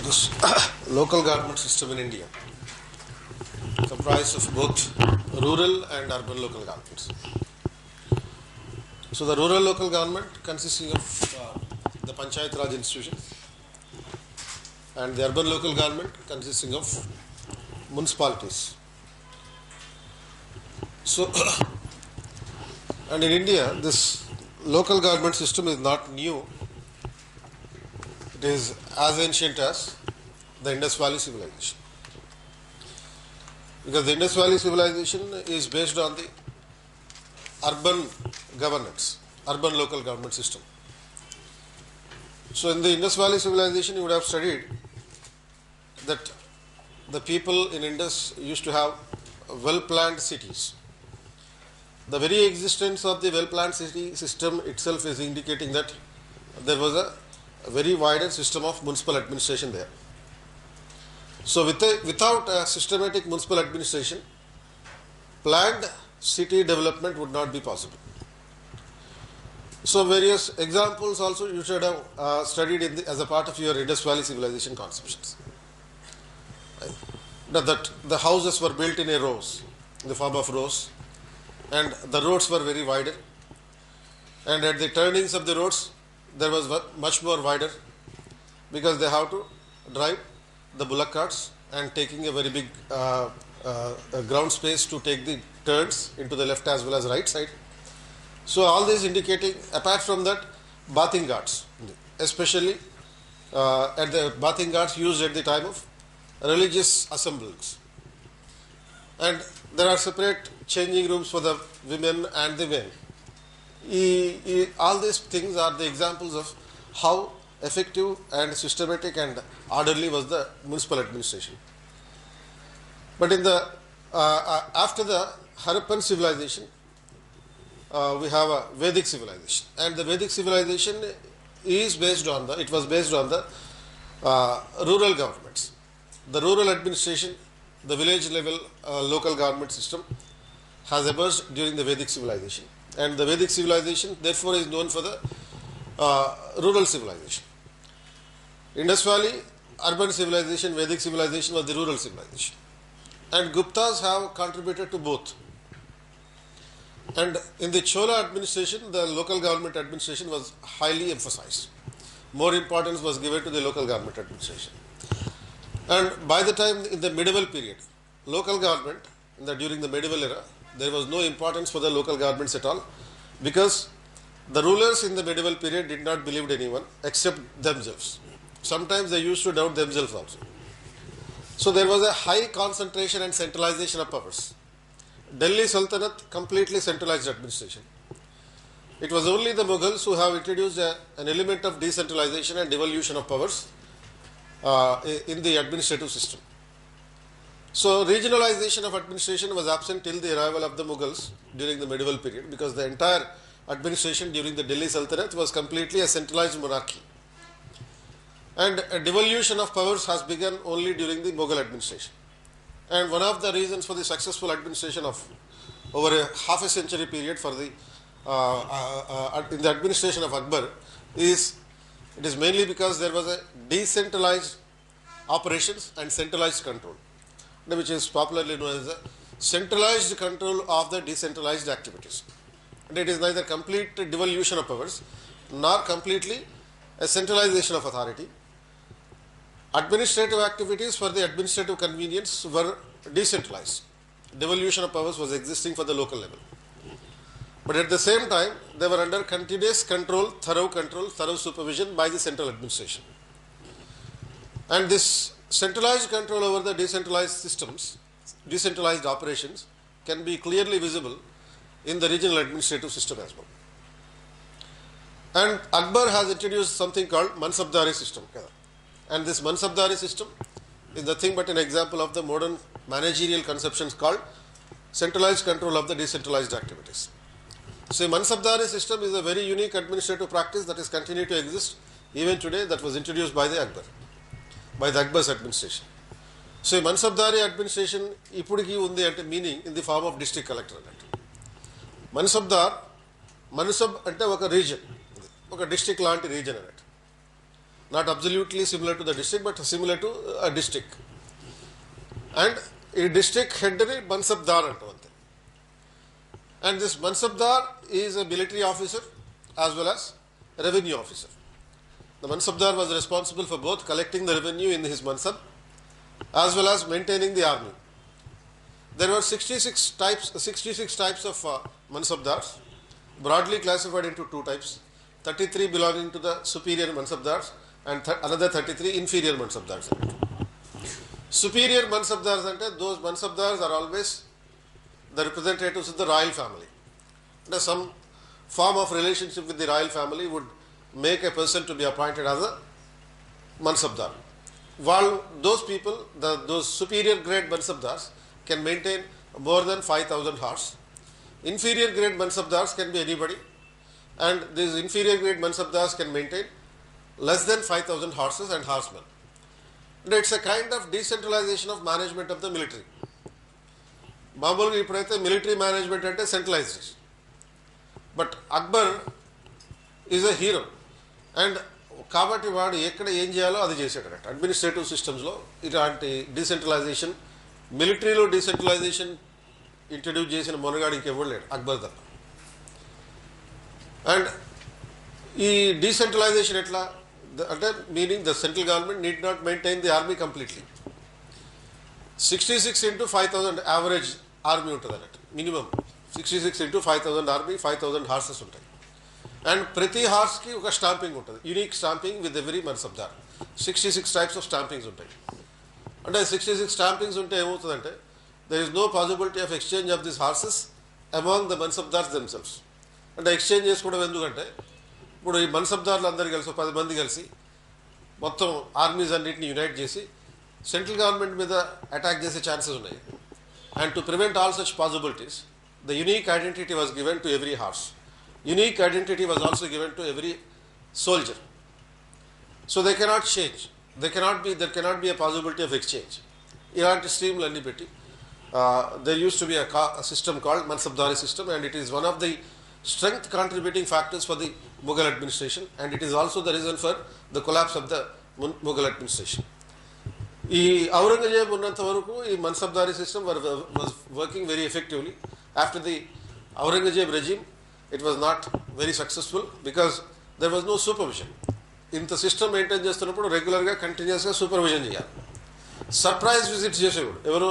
This local government system in India comprised of both rural and urban local governments. So the rural local government consisting of the Panchayat Raj institutions, and the urban local government consisting of municipalities. So, and in India, this local government system is not new. It is as ancient as the Indus Valley civilization. Because the Indus Valley civilization is based on the urban governance, urban local government system. So in the Indus Valley civilization, you would have studied that the people in Indus used to have well-planned cities. The very existence of the well-planned city system itself is indicating that there was a very wider system of municipal administration there. So without a systematic municipal administration, planned city development would not be possible. So various examples also you should have studied as a part of your Indus Valley civilization conceptions. Right? That the houses were built in a rows, in the form of rows, and the roads were very wider, and at the turnings of the roads there was much more wider, because they have to drive the bullock carts and taking a very big ground space to take the turns into the left as well as right side. So all this indicating, apart from that, bathing ghats, especially at the bathing ghats used at the time of religious assemblies. And there are separate changing rooms for the women and the men. All these things are the examples of how effective and systematic and orderly was the municipal administration. But in the after the Harappan civilization, we have a Vedic civilization, and the Vedic civilization is based on the rural governments, the rural administration, the village level local government system has emerged during the Vedic civilization, and the Vedic civilization therefore is known for the rural civilization. Indus Valley urban civilization, Vedic civilization was the rural civilization, and Guptas have contributed to both. And in the Chola administration, the local government administration was highly emphasized. More importance was given to the local government administration. And by the time in the medieval period, local government, during the medieval era, there was no importance for the local governments at all, because the rulers in the medieval period did not believe in anyone except themselves. Sometimes they used to doubt themselves also. So there was a high concentration and centralization of powers. Delhi Sultanate completely centralized administration. It was only the Mughals who have introduced an element of decentralization and devolution of powers in the administrative system. So regionalization of administration was absent till the arrival of the Mughals during the medieval period, because the entire administration during the Delhi Sultanate was completely a centralized monarchy. And a devolution of powers has begun only during the Mughal administration. And one of the reasons for the successful administration of over a half a century period for the in the administration of Akbar is mainly because there was a decentralized operations and centralized control, which is popularly known as the centralized control of the decentralized activities. And it is neither complete devolution of powers nor completely a centralization of authority. Administrative activities for the administrative convenience were decentralized. Devolution of powers was existing for the local level. But at the same time, they were under continuous control, thorough supervision by the central administration. And this centralized control over the decentralized systems, decentralized operations, can be clearly visible in the regional administrative system as well. And Akbar has introduced something called Mansabdari system. And this Mansabdari system is nothing but an example of the modern managerial conceptions called centralized control of the decentralized activities. So Mansabdari system is a very unique administrative practice that is continued to exist even today, that was introduced by the Akbar's administration. So Mansabdari administration ipudiki undi ante meaning in the form of district collector. Mansab ante oka region, oka district laanti region anat. not absolutely similar to the district, but similar to a district. And a district head ni Mansabdar antavante. And this Mansabdar is a military officer as well as a revenue officer. The Mansabdar was responsible for both collecting the revenue in his Mansab as well as maintaining the army. There were 66 types of Mansabdars, broadly classified into two types. 33 belonging to the superior Mansabdars and another 33 inferior Mansabdars. Superior Mansabdars ante those Mansabdars are always the representatives of the royal family. And some form of relationship with the royal family would make a person to be appointed as a Mansabdar. While those people, those superior grade Mansabdars can maintain more than 5,000 horse. Inferior grade Mansabdars can be anybody, and these inferior grade Mansabdars can maintain less than 5,000 horses and horsemen. And it's a kind of decentralization of management of the military. మామూలుగా ఇప్పుడైతే military management అంటే centralised, but Akbar is a hero. And కాబట్టి వాడు ఎక్కడ ఏం చేయాలో అది చేశాడు అన్నట్టు. అడ్మినిస్ట్రేటివ్ సిస్టమ్స్లో ఇలాంటి డీసెంట్రలైజేషన్, మిలిటరీలో డీసెంట్రలైజేషన్ ఇంట్రడ్యూస్ చేసిన మొనగాడు ఇంకెవ్వడు లేడు, అక్బర్ తప్ప. అండ్ ఈ డీసెంట్రలైజేషన్ ఎట్లా అంటే, meaning the central government need not maintain the army completely. 66 into 5,000 average army ఉంటుంది అన్నట్టు. మినిమం 66 into 5,000 ఆర్మీ, 5,000 హార్సెస్ ఉంటాయి. అండ్ ప్రతి హార్స్కి ఒక స్టాంపింగ్ ఉంటుంది, unique stamping with every mansabdar. 66 types of stampings ఉంటాయి. అంటే 66 స్టాంపింగ్స్ ఉంటే ఏమవుతుందంటే, there is no possibility of exchange of this horses among the mansabdars themselves. అంటే ఎక్స్చేంజ్ చేసుకోవడం ఎందుకంటే, ఇప్పుడు ఈ మన్సబ్దార్లు అందరు కలిసి 10 మంది కలిసి మొత్తం ఆర్మీస్ అన్నింటినీ యునైట్ చేసి సెంట్రల్ గవర్నమెంట్ మీద అటాక్ చేసే ఛాన్సెస్ ఉన్నాయి. And to prevent all such possibilities, the unique identity was given to every horse. Unique identity was also given to every soldier. So they cannot change. There cannot be a possibility of exchange. Ilanti stream lanni petti. There used to be a system called Mansabdari system, and it is one of the strength contributing factors for the Mughal administration, and it is also the reason for the collapse of the Mughal administration. ఈ ఔరంగజేబ్ ఉన్నంత వరకు ఈ మన్సబ్దారీ system was working very effectively. After the Aurangzeb regime, it was not very successful because there was no supervision. ఇంత system maintain చేస్తున్నప్పుడు రెగ్యులర్గా కంటిన్యూస్గా supervision చేయాలి. Surprise visits చేసేవాడు ఎవరు?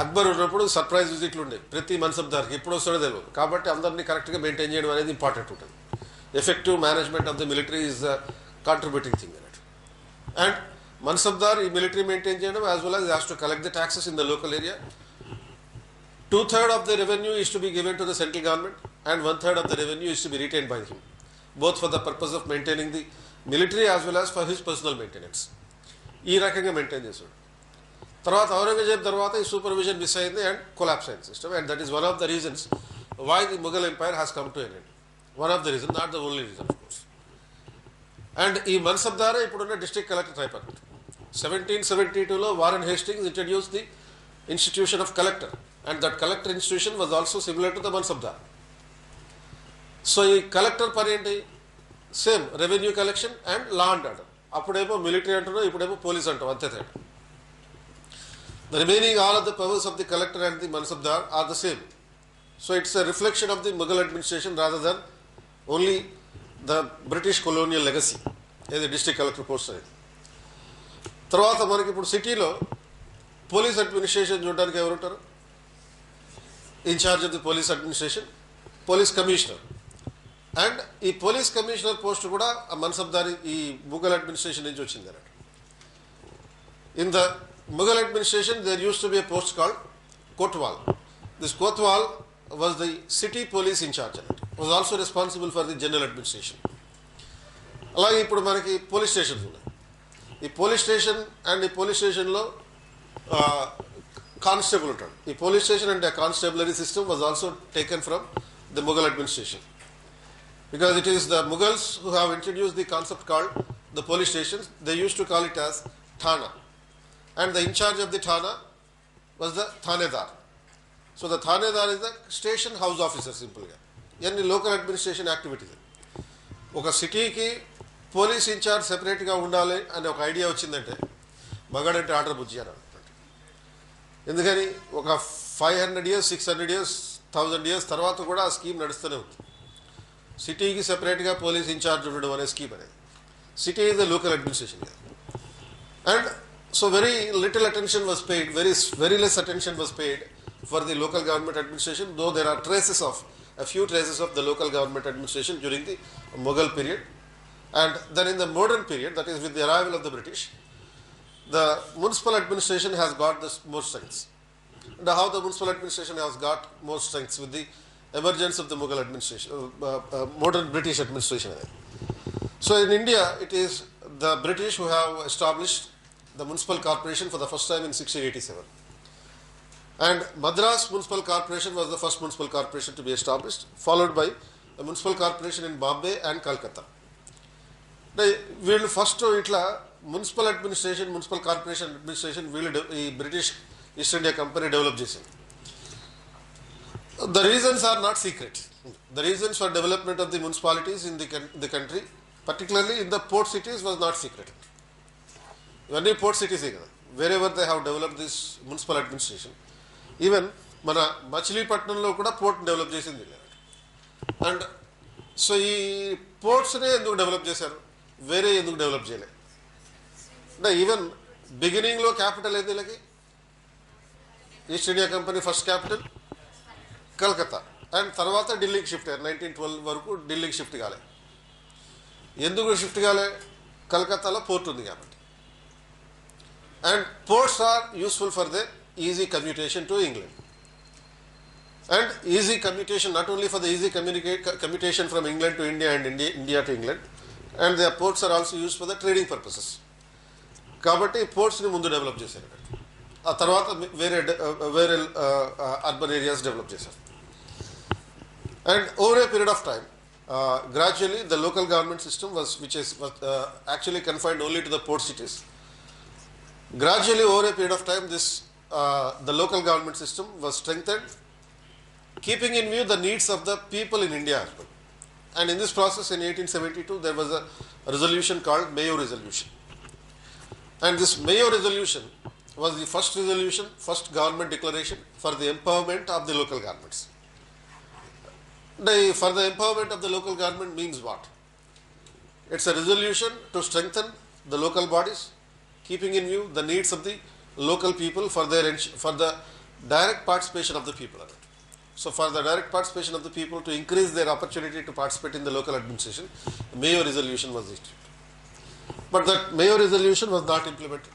అక్బర్ ఉన్నప్పుడు సర్ప్రైజ్ విజిట్లు ఉండే ప్రతి మన్సబ్దార్కి, ఎప్పుడు వస్తాడో తెలియదు. కాబట్టి అందరినీ కరెక్ట్గా మెయింటైన్ చేయడం అనేది ఇంపార్టెంట్ ఉంటుంది. Effective management of the military is the contributing thing అన్నట్టు. అండ్ మన్సబ్దార్ ఈ మిలిటరీ మెయింటైన్ చేయడం as well as has to collect the taxes in the local area. 2/3 of the revenue is to be given to the central government, and 1/3 of the revenue is to be retained by him, both for the purpose of maintaining the military as well as for his personal maintenance. ఈ రకంగా maintain చేశాడు. తర్వాత ఔరంగజేబ్ తర్వాత ఈ supervision miss అయింది and collapse అయింది system, and that is one of the reasons why the Mughal empire has come to an end. One of the reason, not the only reason of course. And ఈ మన్సబ్దారే ఇప్పుడున్న district collector type అన్నట్టు. 1772లో Warren Hastings introduce the institution of collector, and that collector institution was also similar to the Mansabdar. So ఈ collector పని ఏంటి? Same revenue collection and law and order. అప్పుడేమో military అంటున్నాం, ఇప్పుడేమో పోలీస్ అంటాం, అంతే తేడా. The remaining all of the powers of the collector and the Mansabdar are the same. So it's a reflection of the Mughal administration rather than only the British colonial legacy. ఏది district collector post అనేది. తర్వాత మనకి ఇప్పుడు సిటీలో police administration చూడడానికి ఎవరు ఉంటారు? Incharge of the police administration police commissioner. And ఈ పోలీస్ కమిషనర్ పోస్ట్ కూడా మన్సబ్దారీ ఈ ముఘల్ అడ్మినిస్ట్రేషన్ నుంచి వచ్చింది అన్నట్టు. In the Mughal administration there use to be a post called kotwal. This kotwal was the city police incharge అన్నట్టు, was also responsible for the general administration. అలాగే ఇప్పుడు మనకి పోలీస్ స్టేషన్స్ ఉన్నాయి. ఈ పోలీస్ స్టేషన్ అండ్ ఈ పోలీస్ స్టేషన్లో కానిస్టేబుల్ ఉంటాడు. ఈ police station and constabulary system was also taken from the Mughal administration, because it is the Mughals who have introduced the concept called the police stations. They used to call it as Thana, and the in charge of the Thana was the Thanedar. So the Thanedar is the station house officer, simple ga. Any local administration activities. ఒక సిటీకి police incharge సెపరేట్గా ఉండాలి అనే ఒక idea వచ్చిందంటే మగాడంటే order బుజ్జి అని అనుకుంటాడు. ఎందుకని ఒక 500 years 600 years 1000 years తర్వాత కూడా ఆ స్కీమ్ నడుస్తూనే ఉంది. సిటీకి సెపరేట్గా పోలీస్ ఇన్ఛార్జ్ ఉండడం అనే స్కీమ్ అనేది. City is the local administration. And so very little attention was paid, very less attention was paid for the local government administration, though there are a few traces of the local government administration during the Mughal period. And then in the modern period, that is with the arrival of the British, the municipal administration has got more strengths. And how the municipal administration has got more strengths with the emergence of the Mughal administration, modern British administration. So in India, it is the British who have established the municipal corporation for the first time in 1687. And Madras Municipal Corporation was the first municipal corporation to be established, followed by a municipal corporation in Bombay and Calcutta. వీళ్ళు first ఇట్లా municipal administration, municipal corporation administration వీళ్ళు ఈ British east India company develop చేసింది. The reasons are not secret. The reasons for development of the municipalities in the country, particularly in the port cities, was not secret. ఇవన్నీ port సిటీసే కదా. Wherever they have develop this municipal administration. Even మన మచిలీపట్నంలో కూడా port develop చేసింది. And so ఈ పోర్ట్స్నే ఎందుకు develop చేశారు, వేరే ఎందుకు డెవలప్ చేయలేదు అంటే ఈవెన్ బిగినింగ్లో క్యాపిటల్ ఏది వీళ్ళకి, east India company first capital Calcutta. And తర్వాత ఢిల్లీకి షిఫ్ట్ అయ్యారు. 1912 వరకు ఢిల్లీకి షిఫ్ట్ కాలే. ఎందుకు షిఫ్ట్ కాలే? కలకత్తాలో పోర్ట్ ఉంది కాబట్టి. And ports are useful for the easy commutation to England. And easy commutation, not only for the easy commutation from England to India and India to England, and the ports are also used for the trading purposes. కాబట్టి పోర్ట్స్ని ముందు develop చేశారు. ఆ తర్వాత వేరే urban areas develop చేశారు. And over a period of time, gradually the local government system was actually confined only to the port cities. Gradually, over a period of time, the local government system was strengthened, keeping in view the needs of the people in India as well. And in this process, in 1872, there was a resolution called Mayo Resolution. And this Mayo Resolution was the first government declaration for the empowerment of the local governments. For the empowerment of the local government means what? It's a resolution to strengthen the local bodies, keeping in view the needs of the local people for the direct participation of the people. So for the direct participation of the people, to increase their opportunity to participate in the local administration, Mayo Resolution was issued. But that Mayo Resolution was not implemented.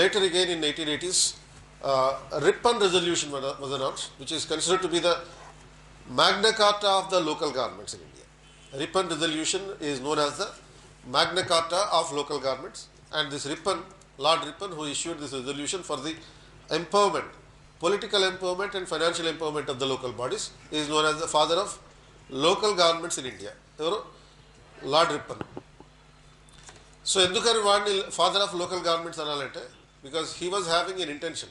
Later again in 1880s, a Ripon Resolution was announced, which is considered to be the Magna Carta of the local governments in India. Ripon Resolution is known as the Magna Carta of local governments. And this Ripon, Lord Ripon, who issued this resolution for the empowerment, political empowerment and financial empowerment of the local bodies, is known as the father of local governments in India. Lord Ripon. So, endukani vaadni father of local governments analante, because he was having an intention,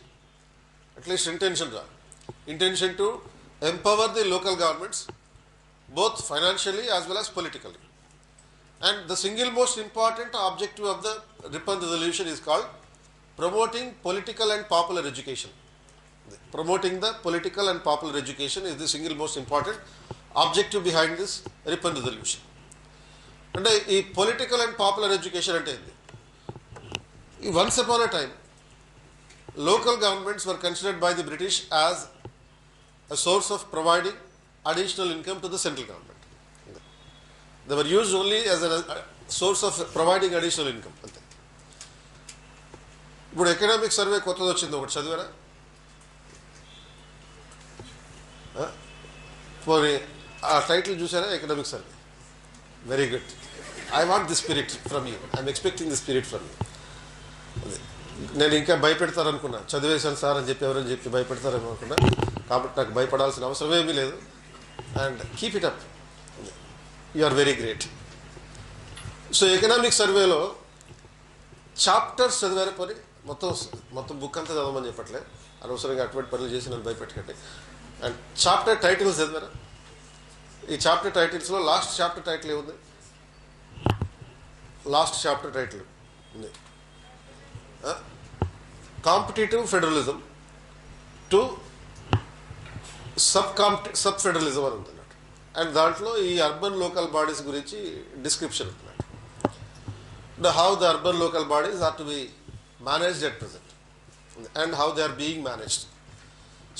at least intention to empower the local governments, both financially as well as politically. And the single most important objective of the Ripon Resolution is called promoting political and popular education. Promoting the political and popular education is the single most important objective behind this Ripon Resolution. And ఈ political and popular education అంటే ఏంది? Once upon a time, local governments were considered by the British as a source of providing additional income to the central government. They were used only as a source of providing additional income. అంతే. ఇప్పుడు economic survey కొత్తది వచ్చింది, ఒకటి చదివారా? పోనీ ఆ title చూసారా? Economic survey. Very good. I want the spirit from you. I'm expecting the spirit from you. నేను ఇంకా భయపెడతారనుకున్నా, చదివేశాను సార్ అని చెప్పి ఎవరని చెప్పి భయపెడతారేమో అనుకున్నా. కాబట్టి నాకు భయపడాల్సిన అవసరం ఏమీ లేదు. And keep it up. You are very great. So economic సర్వేలో చాప్టర్స్ చదివారే పని, మొత్తం బుక్ అంతా చదవమని చెప్పట్లే, అనవసరంగా అటువంటి పనులు చేసి నన్ను భయపెట్టకండి. అండ్ చాప్టర్ టైటిల్స్ చదివారా? ఈ చాప్టర్ టైటిల్స్లో లాస్ట్ చాప్టర్ టైటిల్ ఏముంది? లాస్ట్ చాప్టర్ టైటిల్ ఉంది, competitive federalism to sub federalism అని ఉంది అన్నట్టు. అండ్ దాంట్లో ఈ అర్బన్ లోకల్ బాడీస్ గురించి డిస్క్రిప్షన్ ఉంటున్నట్టు. How the urban local bodies are to be managed at present and how they are being managed.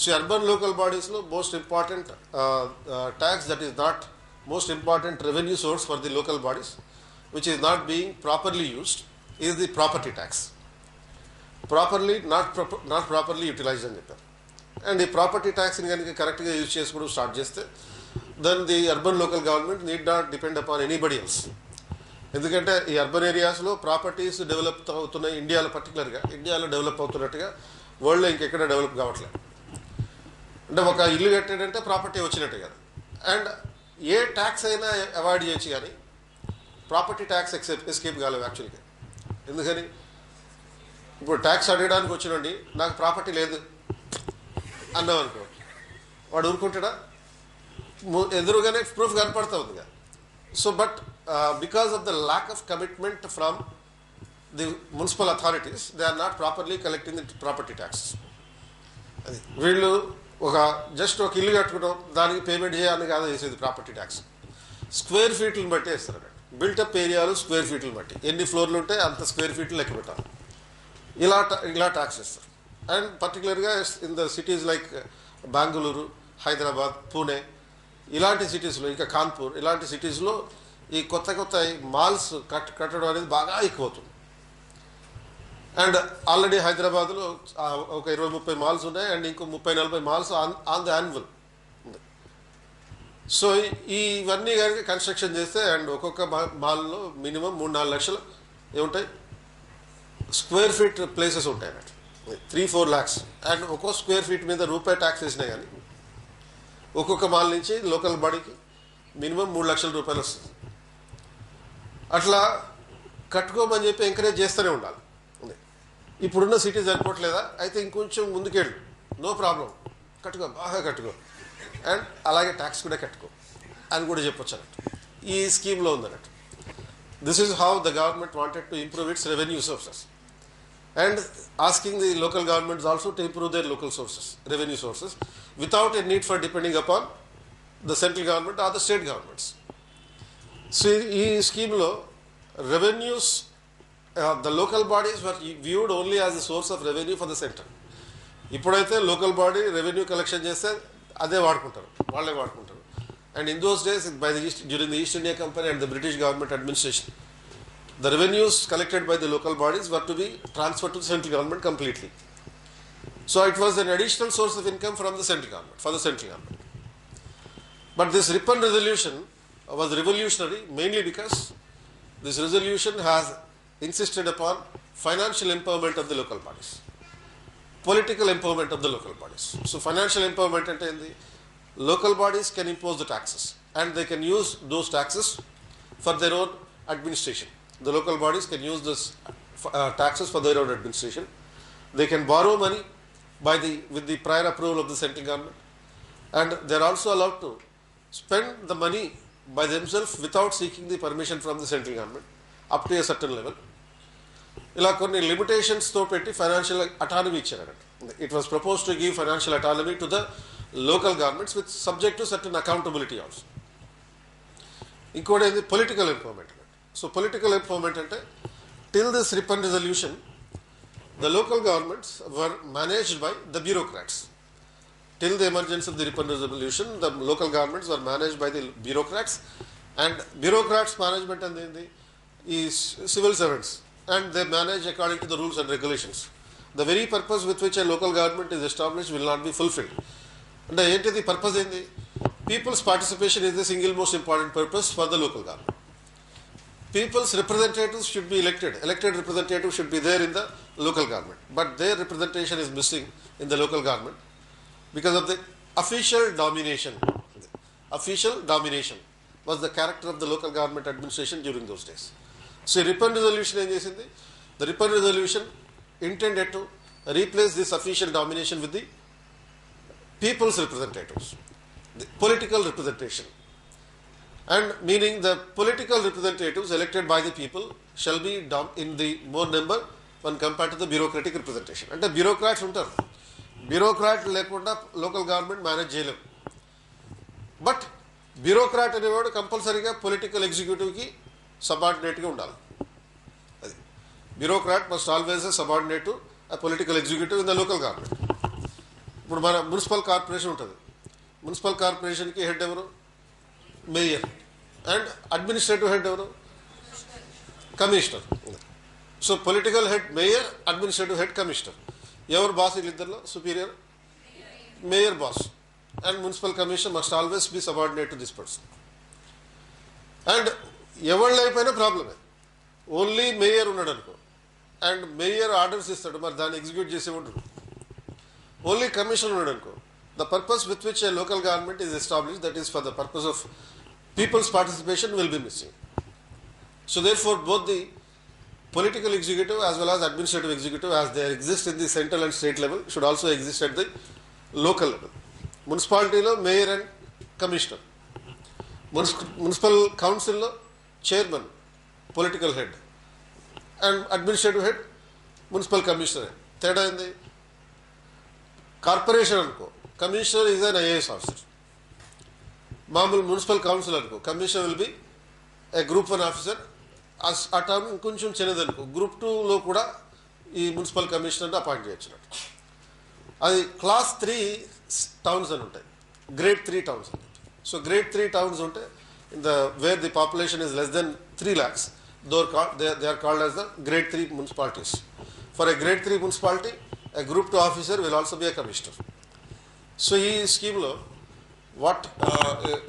So urban local బాడీస్లో most important tax that is not most important revenue source for the local bodies which is not being properly used is the property tax. Not properly utilized అని చెప్పారు. And ఈ property ట్యాక్స్ని కనుక కరెక్ట్గా use చేసుకోవడం start చేస్తే then the urban local government need not depend upon anybody else. ఎందుకంటే ఈ urban ఏరియాస్లో ప్రాపర్టీస్ డెవలప్ అవుతున్నాయి. ఇండియాలో పర్టికులర్గా ఇండియాలో డెవలప్ అవుతున్నట్టుగా వరల్డ్లో ఇంకెక్కడ డెవలప్ కావట్లేదు. అంటే ఒక ఇల్లు కట్టాడంటే ప్రాపర్టీ వచ్చినట్టు కదా. అండ్ ఏ ట్యాక్స్ అయినా అవాయిడ్ చేయొచ్చు కానీ ప్రాపర్టీ ట్యాక్స్ ఎస్కేప్ కాలేవు యాక్చువల్గా. ఎందుకని ఇప్పుడు ట్యాక్స్ అడగడానికి వచ్చినండి నాకు ప్రాపర్టీ లేదు అన్నాం అనుకో, వాడు ఊరుకుంటాడా? ఎదురుగానే ప్రూఫ్ కనపడుతూ ఉందిగా. So but because of the lack of commitment from the municipal authorities they are not properly collecting the property tax. అది వీళ్ళు జస్ట్ ఒక ఇల్లు కట్టుకోవడం దానికి పేమెంట్ చేయాలని కాదు వేసేది ప్రాపర్టీ ట్యాక్స్. స్క్వేర్ ఫీట్లను బట్టి వేస్తారు అన్నట్టు. బిల్టప్ ఏరియాలు స్క్వేర్ ఫీట్లను బట్టి ఎన్ని ఫ్లోర్లు ఉంటే అంత స్క్వేర్ ఫీట్లు లెక్క పెట్టాలి. ఇలా ట్యాక్స్ వేస్తారు. అండ్ పర్టికులర్గా in the cities like Bengaluru, Hyderabad, Pune ఇలాంటి సిటీస్లో, ఇంకా కాన్పూర్ ఇలాంటి సిటీస్లో ఈ కొత్త మాల్స్ కట్టడం అనేది బాగా ఎక్కువ అవుతుంది. అండ్ ఆల్రెడీ హైదరాబాద్లో ఒక 20-30 మాల్స్ ఉన్నాయి. అండ్ ఇంకో 30-40 మాల్స్ ఆన్ ద యాన్యువల్ ఉంది. సో ఇవన్నీ కనుక కన్స్ట్రక్షన్ చేస్తే అండ్ ఒక్కొక్క మాల్లో మినిమం 3-4 లక్షలు ఏముంటాయి స్క్వేర్ ఫీట్ ప్లేసెస్ ఉంటాయి అన్నట్టు. 3-4 lakhs. అండ్ ఒక్కో స్క్వేర్ ఫీట్ మీద రూపాయి ట్యాక్స్ వేసినా కానీ ఒక్కొక్క మాల్ నుంచి లోకల్ బాడీకి మినిమం 3 లక్షల రూపాయలు వస్తుంది. అట్లా కట్టుకోమని చెప్పి ఎంకరేజ్ చేస్తూనే ఉండాలి. ఇప్పుడున్న సిటీ సరిపోవట్లేదా? అయితే ఇంకొంచెం ముందుకెళ్ళు, నో ప్రాబ్లం, కట్టుకో, బాగా కట్టుకో, అండ్ అలాగే ట్యాక్స్ కూడా కట్టుకో అని కూడా చెప్పొచ్చు అన్నట్టు. ఈ స్కీమ్లో ఉందన్నట్టు. This is how the government wanted to improve its revenue sources and asking the local governments also to improve their local sources, revenue sources without a need for depending upon the central government or the state governments. So ఈ స్కీమ్లో revenues the local bodies were viewed only as a source of revenue for the center. ఇప్పుడైతే local body revenue collection చేస్తే అదే వాళ్ళే వాడుకుంటారు. And in those days during the east India company and the British government administration the revenues collected by the local bodies were to be transferred to the central government completely. So it was an additional source of income from the central government, for the central government. But this Ripon resolution was revolutionary mainly because this resolution has insisted upon financial empowerment of the local bodies, political empowerment of the local bodies. So financial empowerment ante endi, local bodies can impose the taxes and they can use those taxes for their own administration. The local bodies can use this taxes for their own administration. They can borrow money with the prior approval of the central government, and they are also allowed to spend the money by themselves without seeking the permission from the central government up to a certain level. ఇలా కొన్ని లిమిటేషన్స్తో పెట్టి financial autonomy ఇచ్చారు. It was propose to give financial autonomy to the local governments with subject to certain accountability also. ఇంకోటి ఏంది political empowerment. So political empowerment అంటే till this Ripon resolution the local governments were managed by the bureaucrats. Till the emergence of the Ripon resolution, the local governments were managed by the bureaucrats, and bureaucrats management and is civil servants, and they manage according to the rules and regulations. The very purpose with which a local government is established will not be fulfilled. And the purpose in the people's participation is the single most important purpose for the local government. People's representatives should be elected. Elected representatives should be there in the local government, but their representation is missing in the local government because of the official domination. Official domination was the character of the local government administration during those days. So Ripon resolution em chesindi, the Ripon resolution intended to replace this official domination with the people's representatives, the political representation. and meaning the political representatives elected by the people shall be in the more number when compared to the bureaucratic representation. అంటే bureaucrats ఉంటారు, bureaucrat లేకుండా local government manage చేయలేము. But bureaucrat అనేవాడు కంపల్సరీగా political ఎగ్జిక్యూటివ్కి సబార్డినేట్గా ఉండాలి. అది bureaucrat must always subordinate to a political executive in the local government. ఇప్పుడు మన మున్సిపల్ కార్పొరేషన్ ఉంటుంది, మున్సిపల్ కార్పొరేషన్కి హెడ్ ఎవరు? మేయర్. అండ్ అడ్మినిస్ట్రేటివ్ హెడ్ ఎవరు? Commissioner. So political head mayor, administrative head commissioner. ఎవరు బాస్ వీళ్ళిద్దరిలో? Superior mayor boss. And municipal commissioner must always be subordinate to this person. And ఎవరు అయిపోయినా ప్రాబ్లమే. Only mayor ఉన్నాడు అనుకో, అండ్ మేయర్ ఆర్డర్స్ ఇస్తాడు, మరి దాన్ని ఎగ్జిక్యూట్ చేసే ఉంటాడు. ఓన్లీ కమిషన్ ఉన్నాడు అనుకో, the purpose with which a local government is established, that is for the purpose of people's participation will be missing. So therefore both the political executive as well as administrative executive, as they exist in the central and state level, should also exist at the local level. మున్సిపాలిటీలో mayor and commissioner, municipal కౌన్సిల్లో chairman political head and administrative head municipal commissioner. తేడా ఏంది? Corporation అనుకో, commissioner is an IAS officer. మామూలు municipal council అనుకో, commissioner will be A group 1 officer. ఆ term ఇంకొంచెం చిన్నదనుకో, group 2లో కూడా ఈ మున్సిపల్ కమిషనర్ని అపాయింట్ చేయొచ్చు. అది క్లాస్ 3 టౌన్స్ అని ఉంటాయి, గ్రేడ్ 3 టౌన్స్ అని. సో గ్రేడ్ 3 టౌన్స్ ఉంటే in the wear the population is less than 3 lakhs, they are called as the grade 3 municipalities. For a grade 3 municipality, a group 2 officer will also be a commissioner. So ఈ స్కీమ్లో what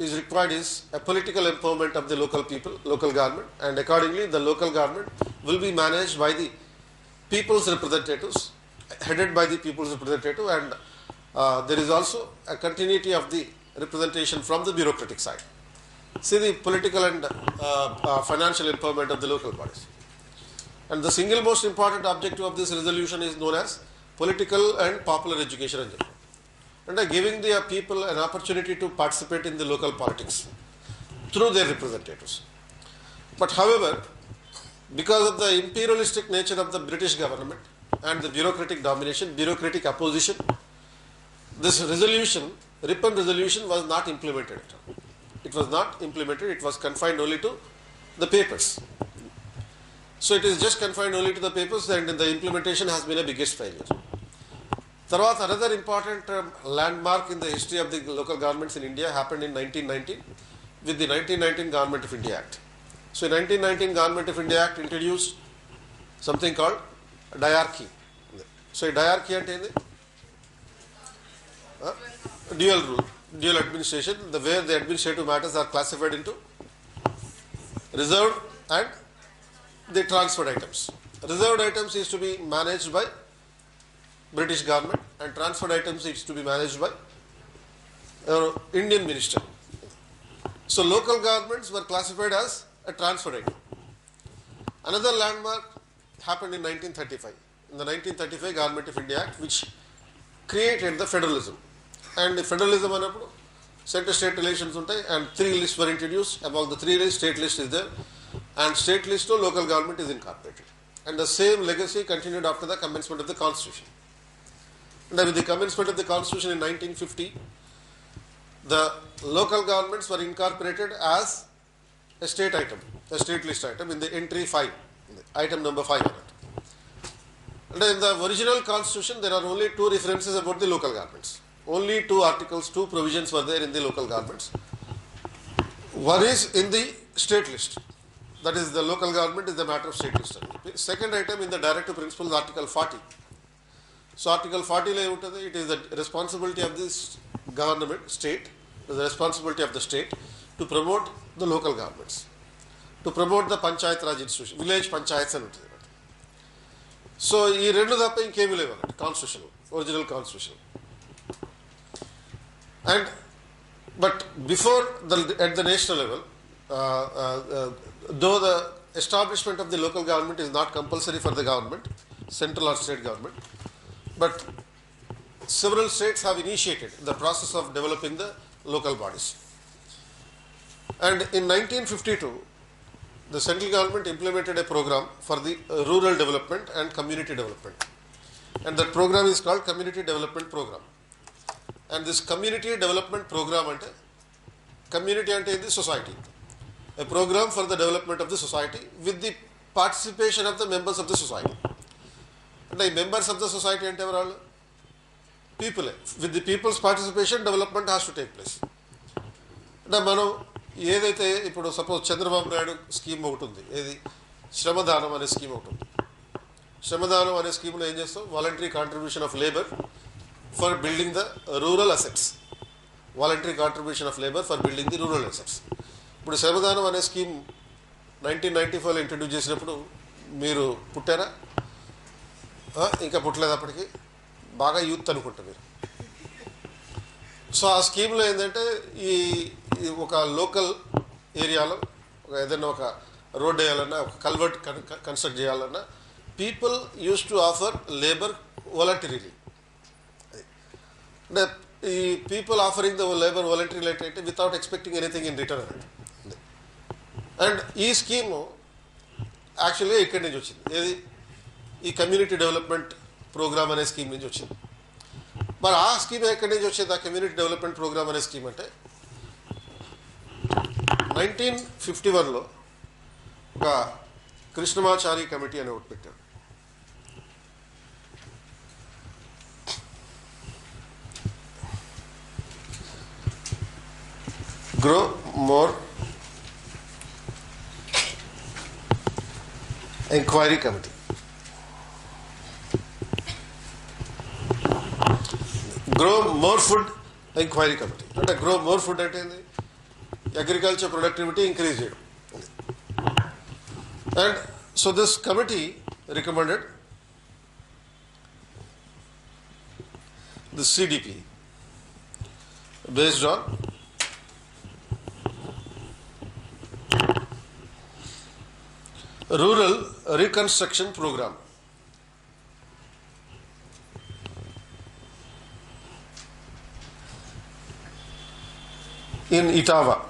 is required is a political empowerment of the local people, local government, and accordingly the local government will be managed by the people's representatives, headed by the people's representative, and there is also a continuity of the representation from the bureaucratic side. See the political and financial empowerment of the local bodies. And the single most important objective of this resolution is known as political and popular education and giving the people an opportunity to participate in the local politics through their representatives. But however, because of the imperialistic nature of the British government and the bureaucratic domination, bureaucratic opposition, this resolution, Ripon resolution, was not implemented. It was not implemented, it was confined only to the papers. So it is just confined only to the papers, and the implementation has been a biggest failure. Tarvata, another important landmark in the history of the local governments in India happened in 1919 with the 1919 Government of India Act. So 1919 Government of India Act introduced something called diarchy. So diarchy ante endi? Dual rule, dual administration, where the administrative matters are classified into reserved and the transferred items. Reserved items is to be managed by British government, and transferred items is to be managed by Indian minister. So local governments were classified as a transferred item. Another landmark happened in 1935, in the 1935 Government of India Act, which created the federalism. And the federalism anappudu center state relations untai, and 3 lists were introduced. Among the 3 lists, state list is there, and state list to local government is incorporated. And the same legacy continued after the commencement of the constitution. And with the commencement of the constitution in 1950, the local governments were incorporated as a state item, a state list item in the entry 5, item number 5 on it. And in the original constitution, there are only 2 references about the local governments. Only 2 articles, 2 provisions were there in the local governments. One is in the state list, that is the local government is the matter of state list. Second item in the directive principles, article 40. So article 40 lo untadi, it is the responsibility of this government, state, it is the responsibility of the state to promote the local governments, to promote the panchayat raj institution, village panchayats అని ఉంటుంది. So ఈ రెండు తప్ప ఇంకేమీ లేవు అన్నట్టు constitution, original constitution. And but before at the national level, though the establishment of the local government is not compulsory for the government, central or state government, but several states have initiated the process of developing the local bodies. And in 1952, the central government implemented a program for the rural development and community development. And that program is called Community Development Program. And this Community Development Program ante, community ante in the society. A program for the development of the society with the participation of the members of the society. And the members of the society ante evaru? People. With the people's participation, development has to take place. అంటే మనం ఏదైతే ఇప్పుడు suppose Chandrababu Naidu scheme ఒకటి ఉంది, ఏది శ్రమదానం అనే scheme ఒకటి ఉంది. శ్రమదానం అనే స్కీమ్లో ఏం చేస్తాం? Voluntary contribution of labour for building the rural assets. Voluntary contribution of labour for building the rural assets. ఇప్పుడు శ్రమదానం అనే స్కీమ్ 1994లో ఇంట్రడ్యూస్ చేసినప్పుడు మీరు పుట్టారా? ఇంకా పుట్టలేదు అప్పటికి. బాగా యూత్ అనుకుంటా మీరు. సో ఆ స్కీమ్లో ఏంటంటే ఈ ఒక లోకల్ ఏరియాలో ఏదైనా ఒక రోడ్ వేయాలన్నా, ఒక కల్వర్ట్ కన్స్ట్రక్ట్ చేయాలన్నా people use to offer labour voluntarily. అంటే ఈ people offering the labour voluntary అంటే without expecting anything in return అన్నట్టు. అండ్ ఈ స్కీము యాక్చువల్గా ఇక్కడి నుంచి వచ్చింది. ఏది? ఈ కమ్యూనిటీ డెవలప్మెంట్ ప్రోగ్రామ్ అనే స్కీమ్ నుంచి వచ్చింది. మరి ఆ స్కీమ్ ఎక్కడి నుంచి వచ్చింది? ఆ కమ్యూనిటీ డెవలప్మెంట్ ప్రోగ్రామ్ అనే స్కీమ్ అంటే 1951లో ఒక కృష్ణమాచారి కమిటీ అని ఒకటి పెట్టారు. Grow more enquiry committee. Grow more food enquiry committee. అంటే గ్రో మోర్ ఫుడ్ అంటే ఏంది? అగ్రికల్చర్ ప్రొడక్టివిటీ ఇంక్రీజ్ చేయడం. And so this committee recommended the CDP based on rural reconstruction program. In Etawah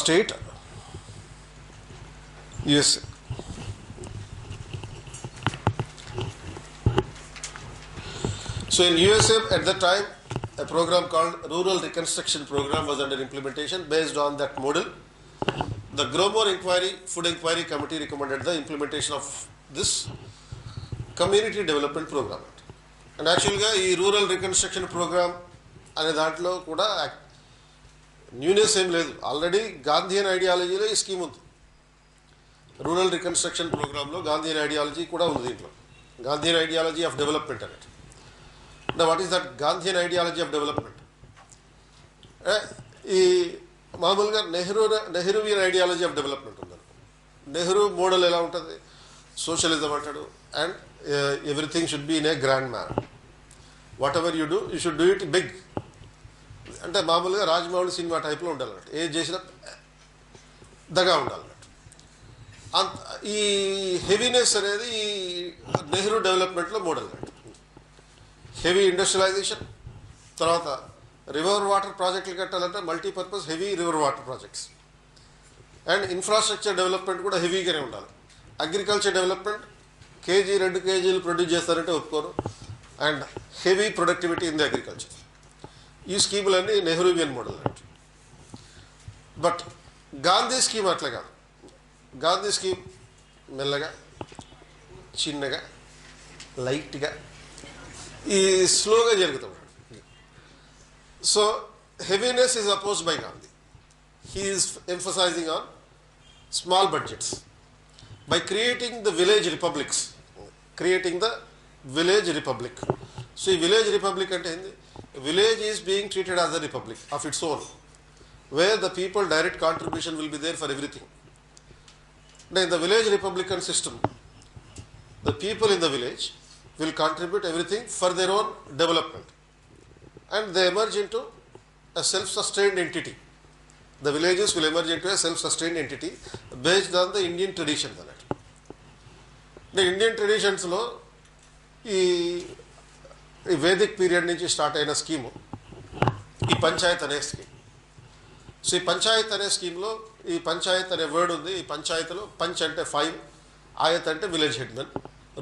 State, USA. So in USA at that time, a program called Rural Reconstruction Program was under implementation. Based on that model, the Gromore Food Inquiry Committee recommended the implementation of this Community Development Program. And actually, ఈ rural reconstruction programme అనే దాంట్లో కూడా newness ఏం లేదు. Already Gandhian ఐడియాలజీలో ఈ scheme ఉంది. Rural reconstruction ప్రోగ్రాంలో Gandhian ideology కూడా ఉంది. దీంట్లో గాంధీయన్ ఐడియాలజీ ఆఫ్ డెవలప్మెంట్ అన్నట్టు. అంటే what is that Gandhian ideology of development? ఈ మామూలుగా నెహ్రూవియన్ ఐడియాలజీ ఆఫ్ డెవలప్మెంట్ ఉందను. నెహ్రూ మోడల్ ఎలా ఉంటుంది? సోషలిజం అంటాడు. And everything should be in a grand man. Whatever you do you should do it big. అంటే మామూలుగా రాజమౌళి సినిమా టైప్లో ఉండాలన్నట్టు. ఏది చేసినా దగా ఉండాలన్నట్టు. ఈ హెవీనెస్ అనేది ఈ నెహ్రూ డెవలప్మెంట్లో మోడల్ అన్నట్టు. హెవీ ఇండస్ట్రియలైజేషన్, తర్వాత రివర్ వాటర్ ప్రాజెక్టులు కట్టాలంటే multipurpose heavy river water projects. And infrastructure development కూడా హెవీగానే ఉండాలి. అగ్రికల్చర్ డెవలప్మెంట్ కేజీ 2 కేజీలు ప్రొడ్యూస్ చేస్తారంటే ఒప్పుకోరు. And heavy productivity in the agriculture. ఈ స్కీములన్నీ నెహ్రూవియన్ మోడల్ అన్నట్టు. బట్ గాంధీ స్కీమ్ అట్లా కాదు. గాంధీ స్కీమ్ మెల్లగా, చిన్నగా, లైట్గా, ఈ స్లోగా జరుగుతుంది. So heaviness is opposed by Gandhi. He is emphasizing on small budgets by creating the village republics. Creating the village republic. So village republic ante hindi, village is being treated as a republic of its own, where the people direct contribution will be there for everything. Now in the village republican system, the people in the village will contribute everything for their own development, and they emerge into a self-sustained entity. The villages will emerge into a self-sustained entity based on the Indian traditions. The Indian traditions lo ee ఈ Vedic period నుంచి start అయిన scheme ఈ పంచాయత్ అనే scheme. So ఈ పంచాయత్ అనే స్కీమ్లో ఈ పంచాయత్ అనే వర్డ్ ఉంది. ఈ పంచాయతీలో పంచ్ అంటే 5, ఆయత్ అంటే village headmen,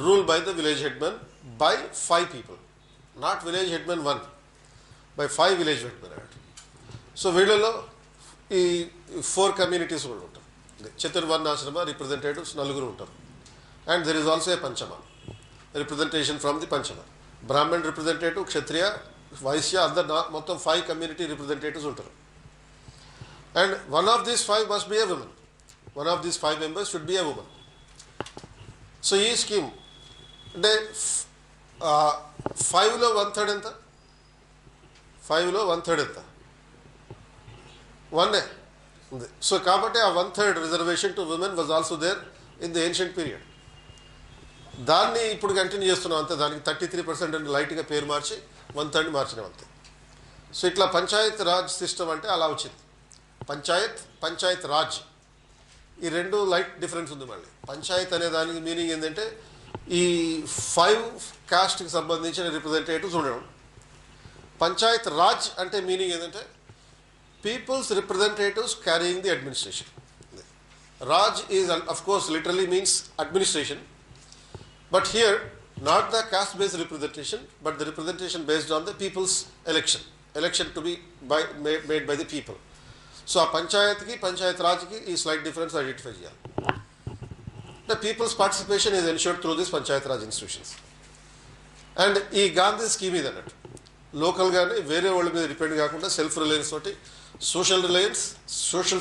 rule by the village headmen by 5 people, not village headmen 1, by 5 village headmen అన్నట్టు. సో వీళ్ళలో ఈ 4 communities కూడా ఉంటారు. చతుర్వర్ణాశ్రమ రిప్రజెంటేటివ్స్ 4 ఉంటారు. And there is also a పంచమ రిప్రజెంటేషన్ ఫ్రమ్ ది పంచమ. బ్రాహ్మణ్ రిప్రజెంటేటివ్, క్షత్రియ, వైశ్య, అందరు మొత్తం 5 community రిప్రజెంటేటివ్స్ ఉంటారు. And one of these 5 must be a woman. One of these 5 members should be a woman. So ఈ స్కీమ్ అంటే 5లో 1/3 ఎంత? 5లో 1/3 ఎంత? 1 ఉంది. సో కాబట్టి ఆ 1/3 reservation to women was also there in the ancient period. దాన్ని ఇప్పుడు కంటిన్యూ చేస్తున్నాం అంతే. దానికి 33% అని లైట్గా పేరు మార్చి 1/3 మార్చినాం అంతే. సో ఇట్లా పంచాయత్ రాజ్ సిస్టమ్ అంటే అలా వచ్చింది. పంచాయత్ రాజ్, ఈ 2 లైట్ డిఫరెన్స్ ఉంది. మళ్ళీ పంచాయత్ అనే దానికి మీనింగ్ ఏంటంటే ఈ 5 కాస్ట్కి సంబంధించిన రిప్రజెంటేటివ్స్ ఉండడం. పంచాయత్ రాజ్ అంటే మీనింగ్ ఏంటంటే people's representatives carrying the administration. Raj is of course literally means administration, but here not the caste based representation, but the representation based on the people's election to be made by the people. So ఆ పంచాయత్కి పంచాయత్ రాజ్కి ఈ slight difference identify చేయాలి. The people's participation is ensured through this panchayat Raj institutions. And ఈ Gandhi scheme ఇది అన్నట్టు లోకల్గానే వేరే వాళ్ళ మీద డిపెండ్ కాకుండా సెల్ఫ్ రిలయన్స్ తోటి social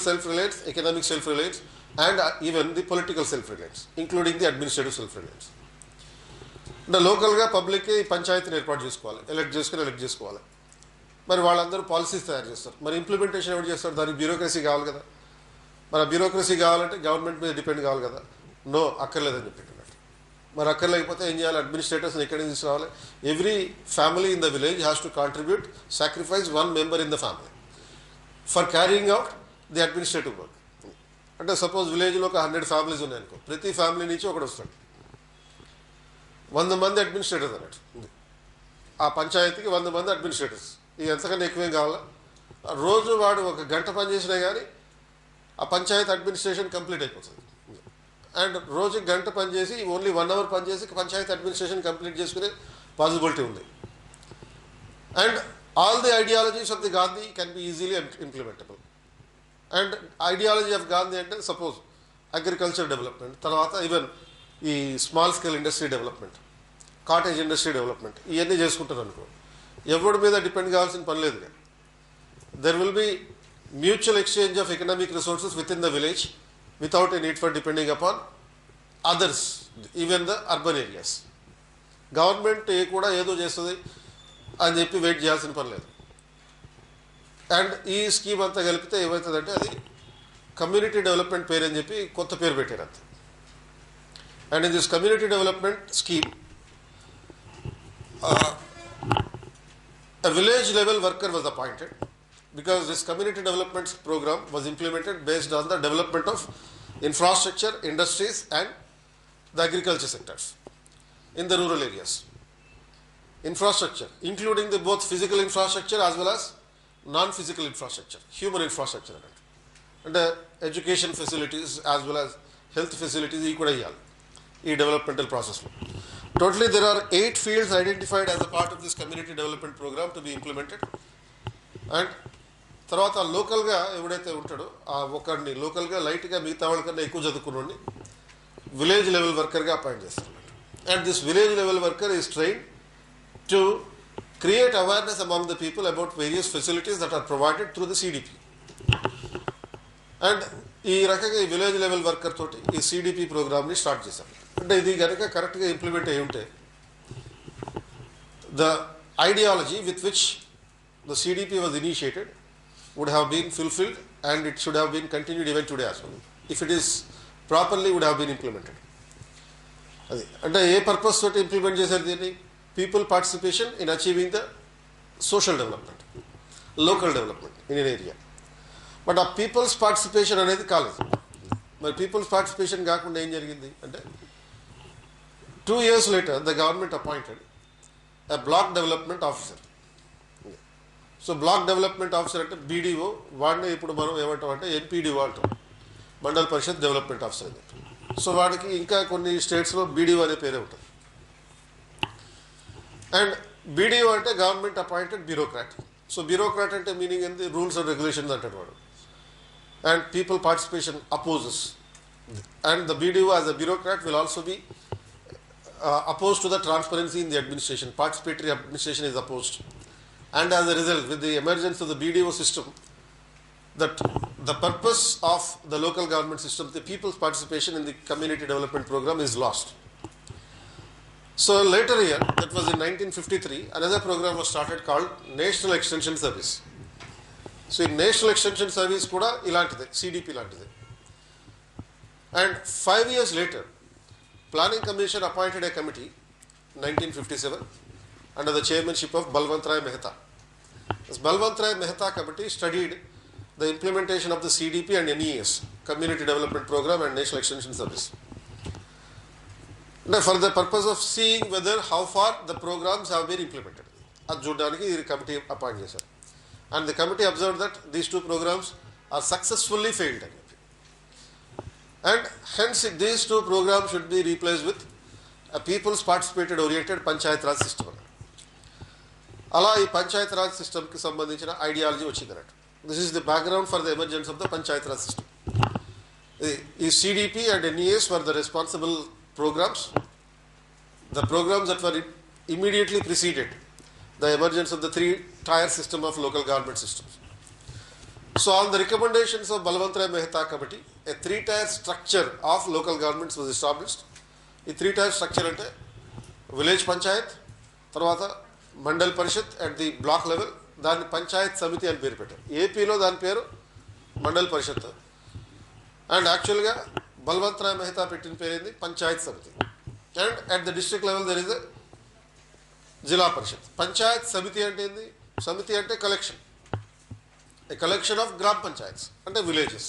self Reliance, economic self Reliance, and even the political self Reliance, including the administrative self Reliance. అంటే లోకల్గా పబ్లిక్కి పంచాయతీని ఏర్పాటు చేసుకోవాలి, ఎలక్ట్ చేసుకోవాలి. మరి వాళ్ళందరూ పాలసీస్ తయారు చేస్తారు. మరి ఇంప్లిమెంటేషన్ ఎవరు చేస్తారు? దానికి బ్యూరోక్రసీ కావాలి కదా. మరి ఆ బ్యూరోక్రసీ కావాలంటే గవర్నమెంట్ మీద డిపెండ్ కావాలి కదా. నో, అక్కర్లేదని చెప్పినట్టు. మరి అక్కర్లేకపోతే ఏం చేయాలి? అడ్మినిస్ట్రేటర్స్ని ఎక్కడి నుంచి తీసుకురావాలి? Every family in the village has to contribute, sacrifice 1 member in the family for carrying out the administrative work. అంటే సపోజ్ విలేజ్లో ఒక 100 families ఉన్నాయనుకో, ప్రతి ఫ్యామిలీ నుంచి ఒకటి వస్తాడు. 100 మంది అడ్మినిస్ట్రేటర్స్ అన్నట్టు. ఆ పంచాయతీకి 100 మంది అడ్మినిస్ట్రేటర్స్. ఇది ఎంతకన్నా ఎక్కువేం కావాలా? రోజు వాడు 1 గంట పని చేసినా కానీ ఆ పంచాయత్ అడ్మినిస్ట్రేషన్ కంప్లీట్ అయిపోతుంది. అండ్ రోజు గంట పని చేసి ఓన్లీ 1 hour పని చేసి పంచాయత్ అడ్మినిస్ట్రేషన్ కంప్లీట్ చేసుకునే పాసిబిలిటీ ఉంది. And all the ideologies of the Gandhi can be easily implementable. And ideology of Gandhi అంటే సపోజ్ అగ్రికల్చర్ డెవలప్మెంట్, తర్వాత ఈవెన్ ఈ small scale industry development, cottage industry development, ఇవన్నీ చేసుకుంటారు అనుకో, ఎవరి మీద డిపెండ్ కావాల్సిన పని లేదు. There will be mutual exchange of economic resources with in the village without a need for depending upon others, even the urban areas. Government కూడా ఏదో చేస్తుంది అని చెప్పి వెయిట్ చేయాల్సిన పని లేదు. అండ్ ఈ స్కీమ్ అంతా కలిపితే ఏమవుతుందంటే అది కమ్యూనిటీ డెవలప్మెంట్ పేరు అని చెప్పి కొత్త పేరు పెట్టారు అంతే. And in this community development scheme a village level worker was appointed because this community development program was implemented based on the development of infrastructure, industries and the agriculture sectors in the rural areas. Infrastructure including the both physical infrastructure as well as non-physical infrastructure, human infrastructure and education facilities as well as health facilities ee kuda iyali ee developmental process lo. Totally, there are 8 fields identified as a part of this community development program to be implemented. And తర్వాత లోకల్గా ఎవడైతే ఉంటాడో ఆ ఒకరిని లోకల్గా లైట్గా మిగతా వాళ్ళకన్నా ఎక్కువ చదువుకున్నోడిని విలేజ్ లెవెల్ వర్కర్గా అపాయింట్ చేస్తారు. And this village level worker is train to create awareness among the people about various facilities that are provided through the CDP. And ఈ రకంగా ఈ విలేజ్ లెవెల్ వర్కర్ తోటి ఈ సిడిపి ప్రోగ్రామ్ని స్టార్ట్ చేశారు. అంటే ఇది కనుక కరెక్ట్గా ఇంప్లిమెంట్ అయి ఉంటే the ideology with which the CDP was initiated would have been fulfilled and it should have been continued even today as well. If it is properly would have been implemented. అది అంటే ఏ purpose తోటి implement చేశారు దీన్ని? People participation in achieving the social development, local development in N area. But ఆ peoples participation అనేది కాలేదు. మరి peoples participation కాకుండా ఏం జరిగింది అంటే 2 years later the government appointed a block development officer. So block development officer అంటే బీడీఓ, వాడిని ఇప్పుడు మనం ఏమంటాం అంటే ఎంపీడీఓ అంటాం, మండల్ పరిషత్ డెవలప్మెంట్ ఆఫీసర్ అని చెప్పి. సో వాడికి ఇంకా కొన్ని స్టేట్స్లో బీడీఓ అనే పేరే ఉంటుంది. అండ్ బీడీఓ అంటే government appointed bureaucrat. So bureaucrat అంటే మీనింగ్ ఏంటి, రూల్స్ అండ్ రెగ్యులేషన్స్ అంటాడు వాడు. And people participation opposes. And the BDO as a bureaucrat will also be opposed to the transparency in the administration. Participatory administration is opposed. And as a result, with the emergence of the BDO system, that the purpose of the local government system, the people's participation in the community development program, is lost. So later year, that was in 1953, another program was started called National Extension Service. So in National Extension Service kuda ilantide, CDP ilantide. And 5 years later, Planning Commission appointed a committee, 1957, under the chairmanship of Balwant Rai Mehta. This Balwant Rai Mehta committee studied the implementation of the CDP and NES, Community Development Program, and National Extension Service. Now, for the purpose of seeing whether how far the programs have been implemented, అది చూడడానికి ఈ committee appoint చేశారు. And the committee observed that these two programs are successfully failed. And hence these two programs should be replaced with a people's participated oriented Panchayat Raj system. అలా ఈ పంచాయత్ రాజ్ సిస్టమ్కి సంబంధించిన ideology వచ్చింది అన్నట్టు. This is the background for the emergence of the panchayat raj system. ఈ CDP and NES were the responsible programs, the programs that were immediately preceded the emergence of the three-tier system of local government systems. So on the recommendations of Balwant Rai Mehta committee, a three-tier structure of local governments was established. ఈ three-tier structure అంటే village Panchayat, తర్వాత మండల్ పరిషత్ at the block level, దాన్ని పంచాయత్ సమితి అని పేరు పెట్టారు. ఏపీలో దాని పేరు మండల్ పరిషత్. అండ్ యాక్చువల్గా బల్వంత్ రాయ్ మెహతా పెట్టిన పేరేంది panchayat samiti. And at the district level there is a zilla parishad. Panchayat samiti అంటే ఏంది? సమితి అంటే collection, a collection of gram panchayats and villages.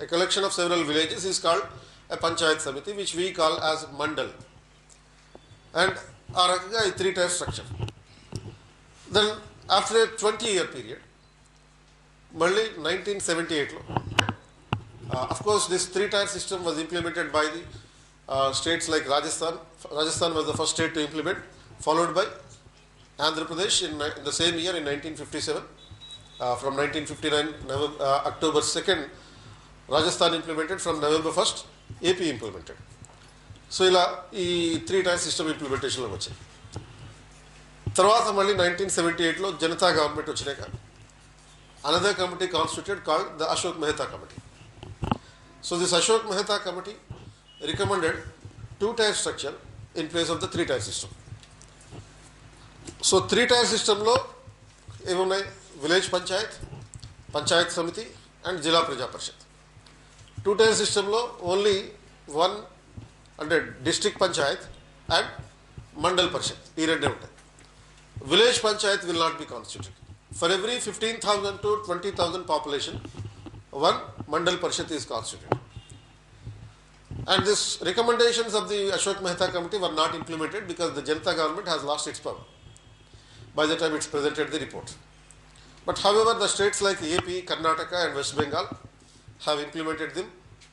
A collection of several villages is called a panchayat samiti, which we call as mandal. And our three-tier structure. Then after a 20-year period, Malli 1978 lo, of course this three-tier system was implemented by the states like Rajasthan. Rajasthan was the first state to implement, followed by Andhra Pradesh in the same year in 1957. From 1959 October 2nd, Rajasthan implemented. From November 1st, AP implemented. So ఇలా ఈ three-tier system implementation లో వచ్చాయి. తర్వాత మళ్ళీ 1978లో Janata government వచ్చినాక another committee constituted called the Ashok Mehta committee. So this Ashok Mehta committee recommended two-tier structure in place of the three-tier system. So three-tier system లో ఏమున్నాయి? Village Panchayat, Panchayat samiti and జిల్లా ప్రజా పరిషత్. Two-tyre సిస్టంలో ఓన్లీ వన్ అంటే district Panchayat and mandal పరిషత్, ఈ రెండే ఉంటాయి. Village Panchayat will not be constituted. For every 15,000 to 20,000 population one mandal Parishad is constituted. And this recommendations of the Ashok Mehta committee were not implemented because the Janata government has lost its power by the time it's presented the report. But however, the states like AP, Karnataka and West Bengal have implemented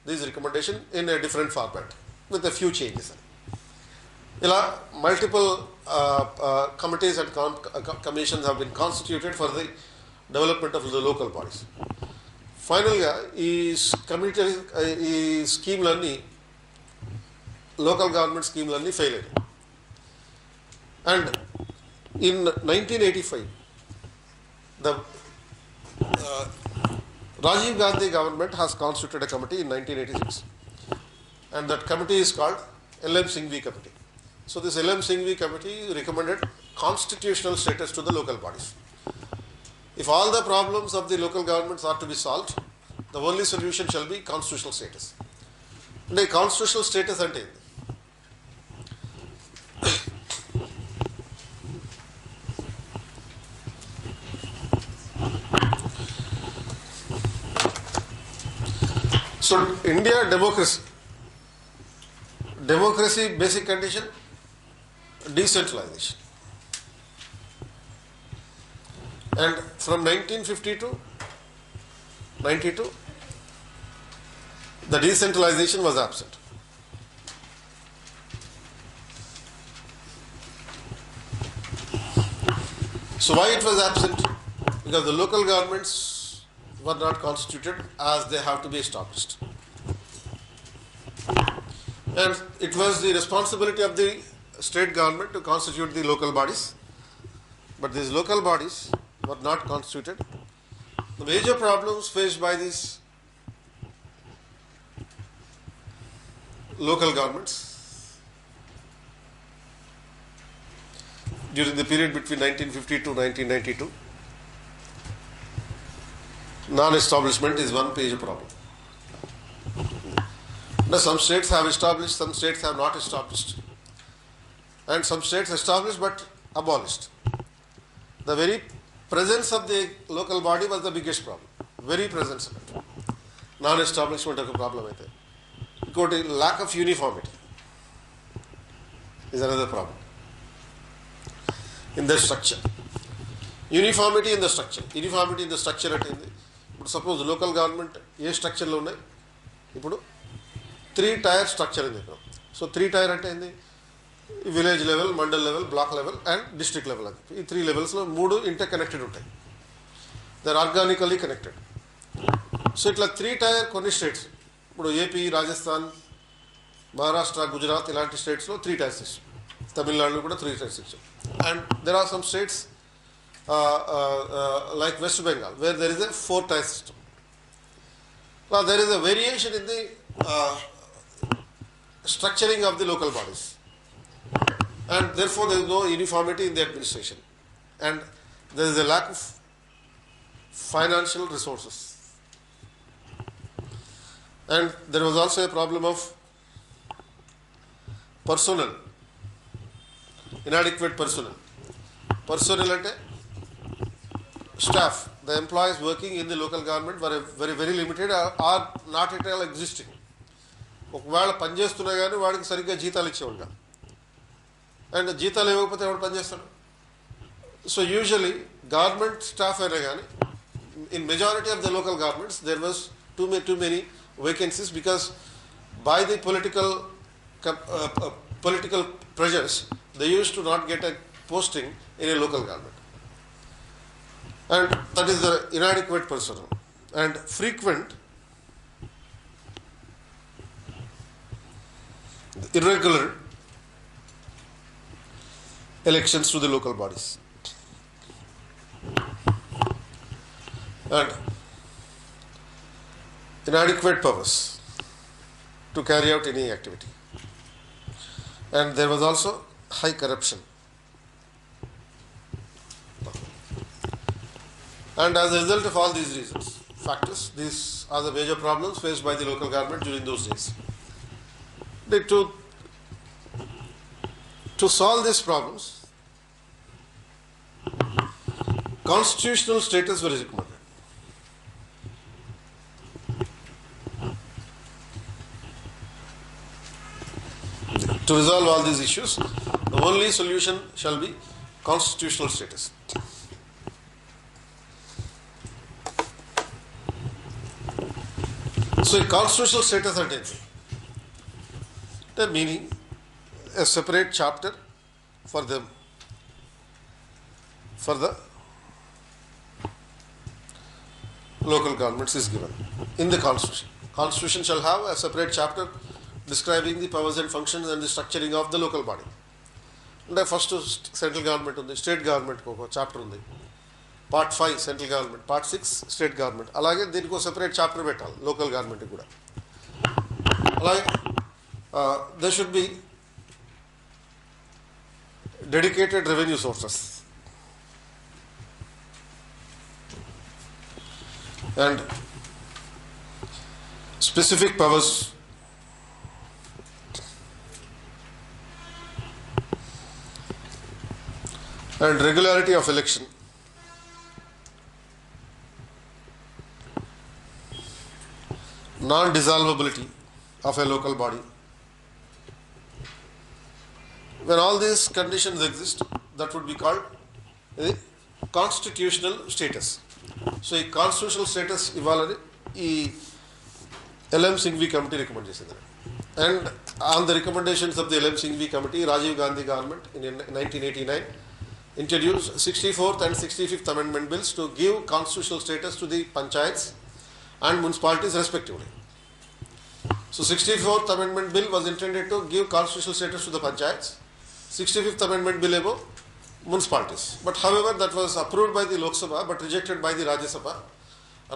these recommendations in a different format with a few changes. Ila multiple committees and commissions have been constituted for the development of the local bodies. Finally, ఈ స్కీమ్లన్నీ local government స్కీమ్లన్నీ fail అయ్యాయి. And in 1985, the Rajiv Gandhi government has constituted a committee in 1986, and that committee is called LM Singhvi committee. So this LM Singhvi committee recommended constitutional status to the local bodies. If all the problems of the local governments are to be solved, the only solution shall be constitutional status. And a constitutional status ante so India democracy basic condition, decentralization. And from 1950 to 92, the decentralization was absent. So why it was absent? Because the local governments were not constituted as they have to be established. And it was the responsibility of the state government to constitute the local bodies. But these local bodies were not constituted. The major problems faced by these local governments during the period between 1950 to 1992, non-establishment is one major problem. Now, some states have established, some states have not established, and some states established but abolished. The very presence of the local body was the biggest problem. Very presence of it. Non-establishment of a problem. Lack of uniformity is another problem in the structure. Uniformity in the structure. Uniformity in the structure attended. But suppose local government ఏ స్ట్రక్చర్లో ఉన్నాయి ఇప్పుడు 3 tier structure ఉంది ఇక్కడ. So 3 tier అంటే ఏంది? Village level, mandal level, block level and district level అని. ఈ 3 లెవెల్స్లో 3 interconnected ఉంటాయి. They are organically connected. So ఇట్లా 3 tier కొన్ని స్టేట్స్ ఇప్పుడు ఏపీ, రాజస్థాన్, మహారాష్ట్ర, గుజరాత్ ఇలాంటి స్టేట్స్లో 3 tier సిస్టమ్. తమిళనాడులో కూడా 3 tier system. And there are some states like West Bengal where there is a 4 tier system. Now there is a variation in the structuring of the local bodies, and therefore there is no uniformity in the administration, and there is a lack of financial resources, and there was also a problem of personnel, inadequate personnel ante staff, the employees working in the local government were very limited or not at all existing. ఒకవేళ పనిచేస్తున్నా కానీ వాడికి సరిగ్గా జీతాలు ఇచ్చేవాళ్ళు కాదు. And జీతాలు ఇవ్వకపోతే ఎవడు పనిచేస్తాడు? సో యూజువలీ గవర్నమెంట్ స్టాఫ్ అయినా కానీ in majority of the local governments there was too many vacancies because by the political pressures they used to not get a posting in a local government. And that is the inadequate personnel and frequent irregular elections to the local bodies and inadequate powers to carry out any activity, and there was also high corruption. And as a result of all these factors, these are the major problems faced by the local government during those days. To solve these problems, constitutional status was recommended. To resolve all these issues, the only solution shall be constitutional status. So, constitutional status అంటే meaning a separate chapter for them, for the local governments is given in the constitution. Constitution shall have a separate chapter describing the powers and functions and the structuring of the local body. And first central government ఉంది, state government ఒక chapter ఉంది. Part 5 central government, Part 6 state government. అలాగే దీనికి ఒక separate chapter పెట్టాలి local గవర్నమెంట్కి కూడా. అలాగే there should be dedicated revenue sources and specific powers and regularity of election, non-dissolvability of a local body. When all these conditions exist, that would be called a constitutional status. So ఈ constitutional status ఇవ్వాలని ఈ LM Singhvi committee recommend చేసింది. And on the recommendations of the LM Singhvi committee, Rajiv Gandhi government in 1989 introduced 64th and 65th amendment bills to give constitutional status to the panchayats and municipalities respectively. So 64th amendment bill was intended to give constitutional status to the panchayats, 65th amendment bill above municipalities. But however, that was approved by the Lok Sabha but rejected by the Rajya Sabha.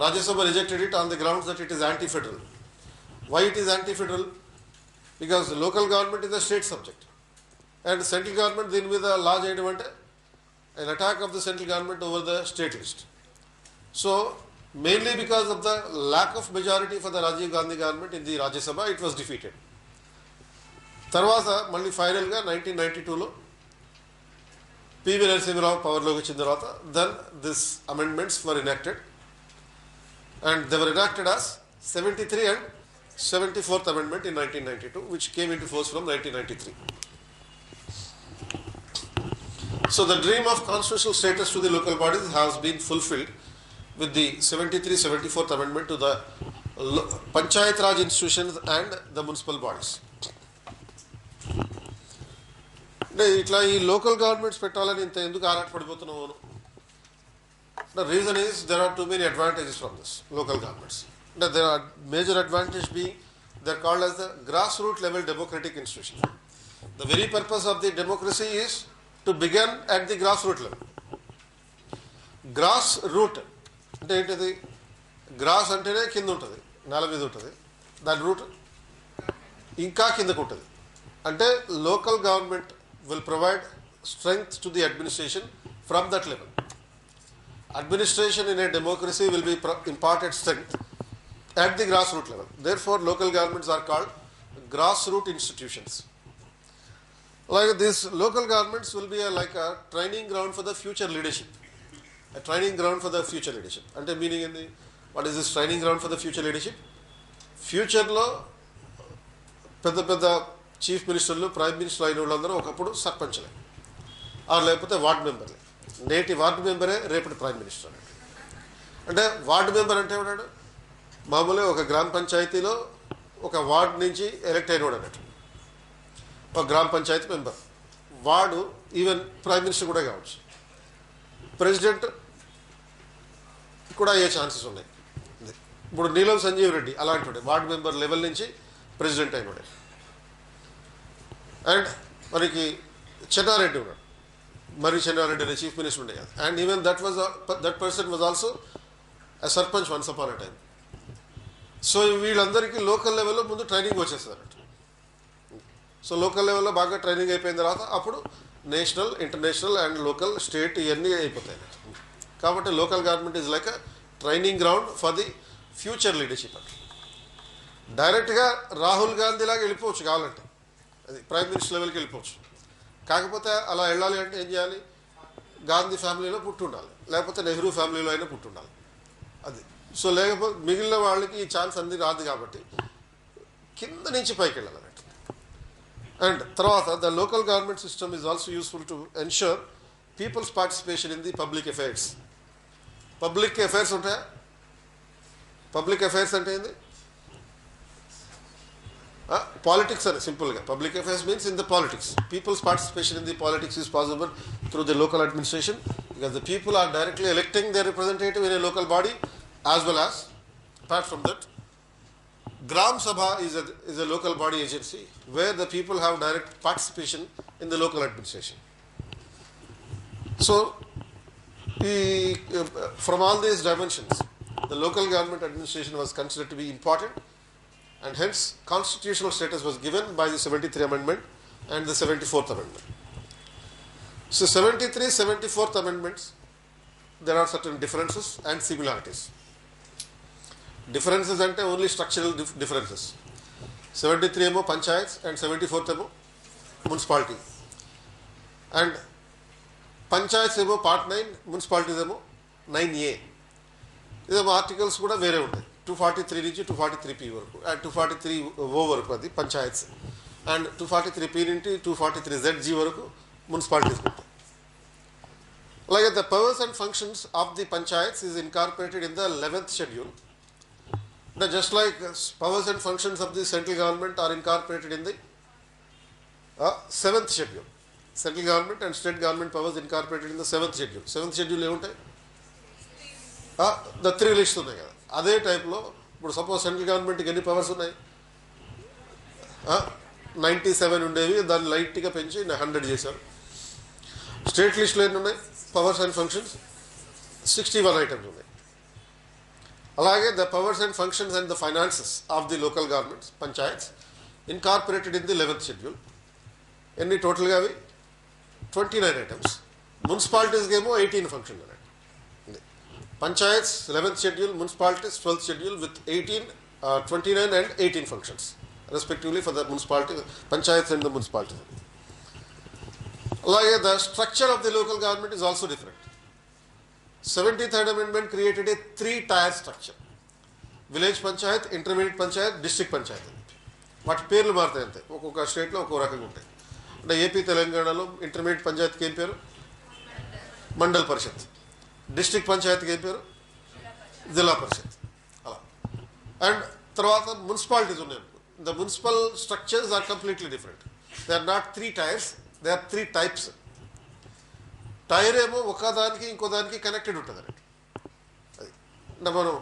Rajya Sabha rejected it on the grounds that it is anti-federal. Why it is anti-federal? Because the local government is a state subject and the central government దీని మీద లా చేయడం అంటే an attack of the central government over the state list. So mainly because of the lack of majority for the Rajiv Gandhi government in the Rajya Sabha, it was defeated. తర్వాత మళ్ళీ ఫైనల్గా 1992లో PV Narasimharao పవర్లోకి వచ్చిన తర్వాత then this amendments were enacted and they were enacted as 73 and 74th amendment in 1992, which came into force from 1993. So the dream of constitutional status to the local bodies has been fulfilled with the 73-74th amendment to the Panchayat Raj institutions and the municipal bodies. ఇట్లా ఈ local governments పెట్టాలని ఇంత ఎందుకు ఆరాటపడిపోతున్నాము? The reason is there are too many advantages from this local governments. There are major advantage being they are called as the grassroots level democratic institution. The very purpose of the democracy is to begin at the grassroots level. Grass root అంటే ఏంటిది? Gross అంటేనే కింద ఉంటుంది, నేల మీద ఉంటుంది. దాని route ఇంకా కిందకు ఉంటుంది. అంటే local government will provide strength to the administration from that level. Administration in a democracy will be imparted strength at the grassroots level. Therefore, local governments are called grassroots institutions. Like these local governments will be like a training ground for the future leadership. A training ground for the future leadership. Ante meaning in the, what is this training ground for the future leadership? Future lo పెద్ద chief మినిస్టర్లు, prime minister అయిన వాళ్ళందరూ ఒకప్పుడు సర్పంచ్లే లేకపోతే ward మెంబర్లే. నేటి ward మెంబరే రేపటి prime minister అన్నట్టు. అంటే వార్డు మెంబర్ అంటే ఏమన్నాడు? మామూలుగా ఒక గ్రామ పంచాయతీలో ఒక వార్డు నుంచి ఎలక్ట్ అయినవాడు అన్నట్టు. ఒక గ్రామ పంచాయతీ member, ward, even prime minister కూడా కావచ్చు, ప్రెసిడెంట్ కూడా అయ్యే ఛాన్సెస్ ఉన్నాయి. ఇప్పుడు నీలం సంజీవ్ రెడ్డి అలాంటి వార్డు మెంబర్ లెవెల్ నుంచి ప్రెసిడెంట్ అయినవాడే. అండ్ మనకి చెన్నారెడ్డి ఉన్నాడు, మరి చెన్నారెడ్డి అనే చీఫ్ మినిస్టర్ ఉండే కదా. And even that person was also a sarpanch once upon a time. So వీళ్ళందరికీ లోకల్ లెవెల్లో ముందు ట్రైనింగ్ వచ్చేస్తుంది అన్నట్టు. సో లోకల్ లెవెల్లో బాగా ట్రైనింగ్ అయిపోయిన తర్వాత అప్పుడు national, international and local, state ఇవన్నీ అయిపోతాయి. కాబట్టి local government is like a training ground for the future leadership అంటే. డైరెక్ట్గా రాహుల్ గాంధీ లాగా వెళ్ళిపోవచ్చు కావాలంటే, అది ప్రైమ్ మినిస్టర్ లెవెల్కి వెళ్ళిపోవచ్చు. కాకపోతే అలా వెళ్ళాలి అంటే ఏం చేయాలి? గాంధీ ఫ్యామిలీలో పుట్టి ఉండాలి, లేకపోతే నెహ్రూ ఫ్యామిలీలో అయినా పుట్టి ఉండాలి. అది సో లేకపోతే మిగిలిన వాళ్ళకి ఈ ఛాన్స్ అన్ని రాదు. కాబట్టి కింద నుంచి పైకి వెళ్ళాలన్నట్టు. అండ్ తర్వాత the local government system is also useful to ensure people's participation in the public affairs. Public affairs ఉంటాయా? పబ్లిక్ అఫైర్స్ అంటే ఏంది? పాలిటిక్స్ అని సింపుల్గా. Public affairs means in the politics. People's participation in the politics is possible through the local administration because the people are directly electing their representative in a local body, as well as apart from that Gram Sabha is a local body agency where the people have direct participation in the local administration. So from all these dimensions the local government administration was considered to be important, and hence constitutional status was given by the 73 amendment and the 74th amendment. So 73, 74th amendments, there are certain differences and similarities. Differences ante only structural differences. 73 emo panchayats and 74th emo municipality. And panchayats emo part 9, municipalities emo 9A. ఇదేమో articles కూడా వేరే ఉంటాయి. 243 నుంచి 243P వరకు and 243O వరకు అది panchayats, and 243P నుండి 243ZG వరకు మున్సిపాలిటీస్ ఉంటాయి. అలాగే the powers and functions of the panchayats is incorporated in the 11th schedule. Now just like powers and functions of the central government are incorporated in the 7th schedule. Central government and state government powers incorporated in the 7th schedule. 7th schedule ఏముంటాయి? The 3 lists ఉన్నాయి కదా. అదే టైప్లో ఇప్పుడు suppose central గవర్నమెంట్కి ఎన్ని powers ఉన్నాయి? 97 ఉండేవి, దాన్ని లైట్గా పెంచి 100 చేశారు. స్టేట్ లిస్ట్లో ఎన్ని ఉన్నాయి? పవర్స్ అండ్ ఫంక్షన్స్ 61 ఐటమ్స్ ఉన్నాయి. అలాగే the powers and functions and the finances of the local governments panchayats incorporated in the 11th schedule. ఎన్ని టోటల్గా అవి? 29 ఐటమ్స్. మున్సిపాలిటీస్కి ఏమో 18 ఫంక్షన్ అన్నట్టు. Panchayats 11th schedule, municipalities 12th schedule with 18, 29 and 18 functions respectively for the municipality, panchayats and the municipality. Like the structure of the local government is also different. 73rd amendment created a 3-tier structure: village panchayat, intermediate panchayat, district panchayat. వాటి పేర్లు మారుతాయి అంతే, ఒక్కొక్క స్టేట్లో ఒక్కో రకంగా ఉంటాయి. అంటే ఏపీ తెలంగాణలో ఇంటర్మీడియట్ పంచాయత్కి ఏం పేరు? మండల్ పరిషత్. డిస్ట్రిక్ట్ పంచాయత్కి ఏం పేరు? జిల్లా పరిషత్. అలా. అండ్ తర్వాత మున్సిపాలిటీస్ ఉన్నాయి. The municipal structures are completely different. They are not 3 tiers, they are 3 types. Tier ఏమో ఒకదానికి ఇంకో దానికి కనెక్టెడ్ ఉంటుంది అన్నట్టు. అది అంటే మనం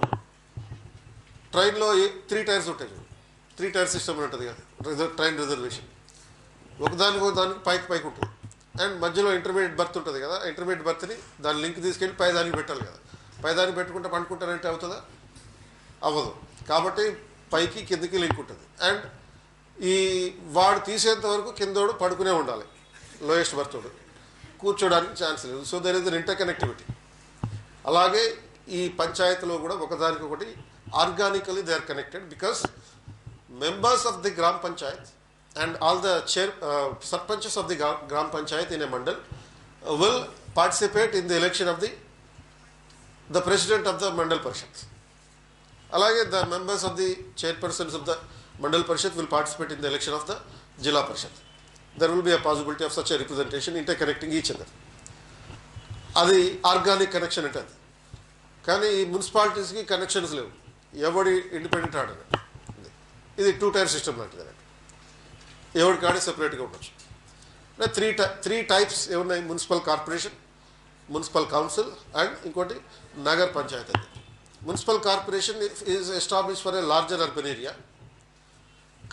ట్రైన్లో 3 tiers ఉంటాయి. 3 tier సిస్టమ్ ఉంటుంది కదా, ట్రైన్ రిజర్వేషన్. ఒకదానికి పైకి ఉంటుంది. అండ్ మధ్యలో ఇంటర్మీడియట్ బర్త్ ఉంటుంది కదా, ఇంటర్మీడియట్ బర్త్ని దాని లింక్ తీసుకెళ్ళి పైదానికి పెట్టాలి కదా. పైదానికి పెట్టుకుంటే పండుకుంటారంటే అవుతుందా? అవ్వదు. కాబట్టి పైకి కిందకి లింక్ ఉంటుంది. అండ్ ఈ వాడు తీసేంత వరకు కిందోడు పడుకునే ఉండాలి, లోయెస్ట్ బర్తోడు, కూర్చోడానికి ఛాన్స్ లేదు. So there is an interconnectivity. అలాగే ఈ పంచాయతీలో కూడా ఒకదానికొకటి organically they are connected because members of the gram panchayat and all the sarpanches of the gram panchayat in a mandal will participate in the election of the president of the mandal parishad. Alage the members of the chairpersons of the mandal parishad will participate in the election of the jilla parishad. There will be a possibility of such a representation interconnecting each other. Adi organic connection antadi. Kani municipalities ki connections levu, evadi independent aadadu. ఇది 2-tier system లాంటిది అన్నట్టు. ఎవరి కాడే సెపరేట్గా ఉండొచ్చు. Three types ఏమున్నాయి? Municipal corporation, municipal council and ఇంకోటి నగర్ పంచాయత్ అని. Municipal corporation is establish for a larger urban area.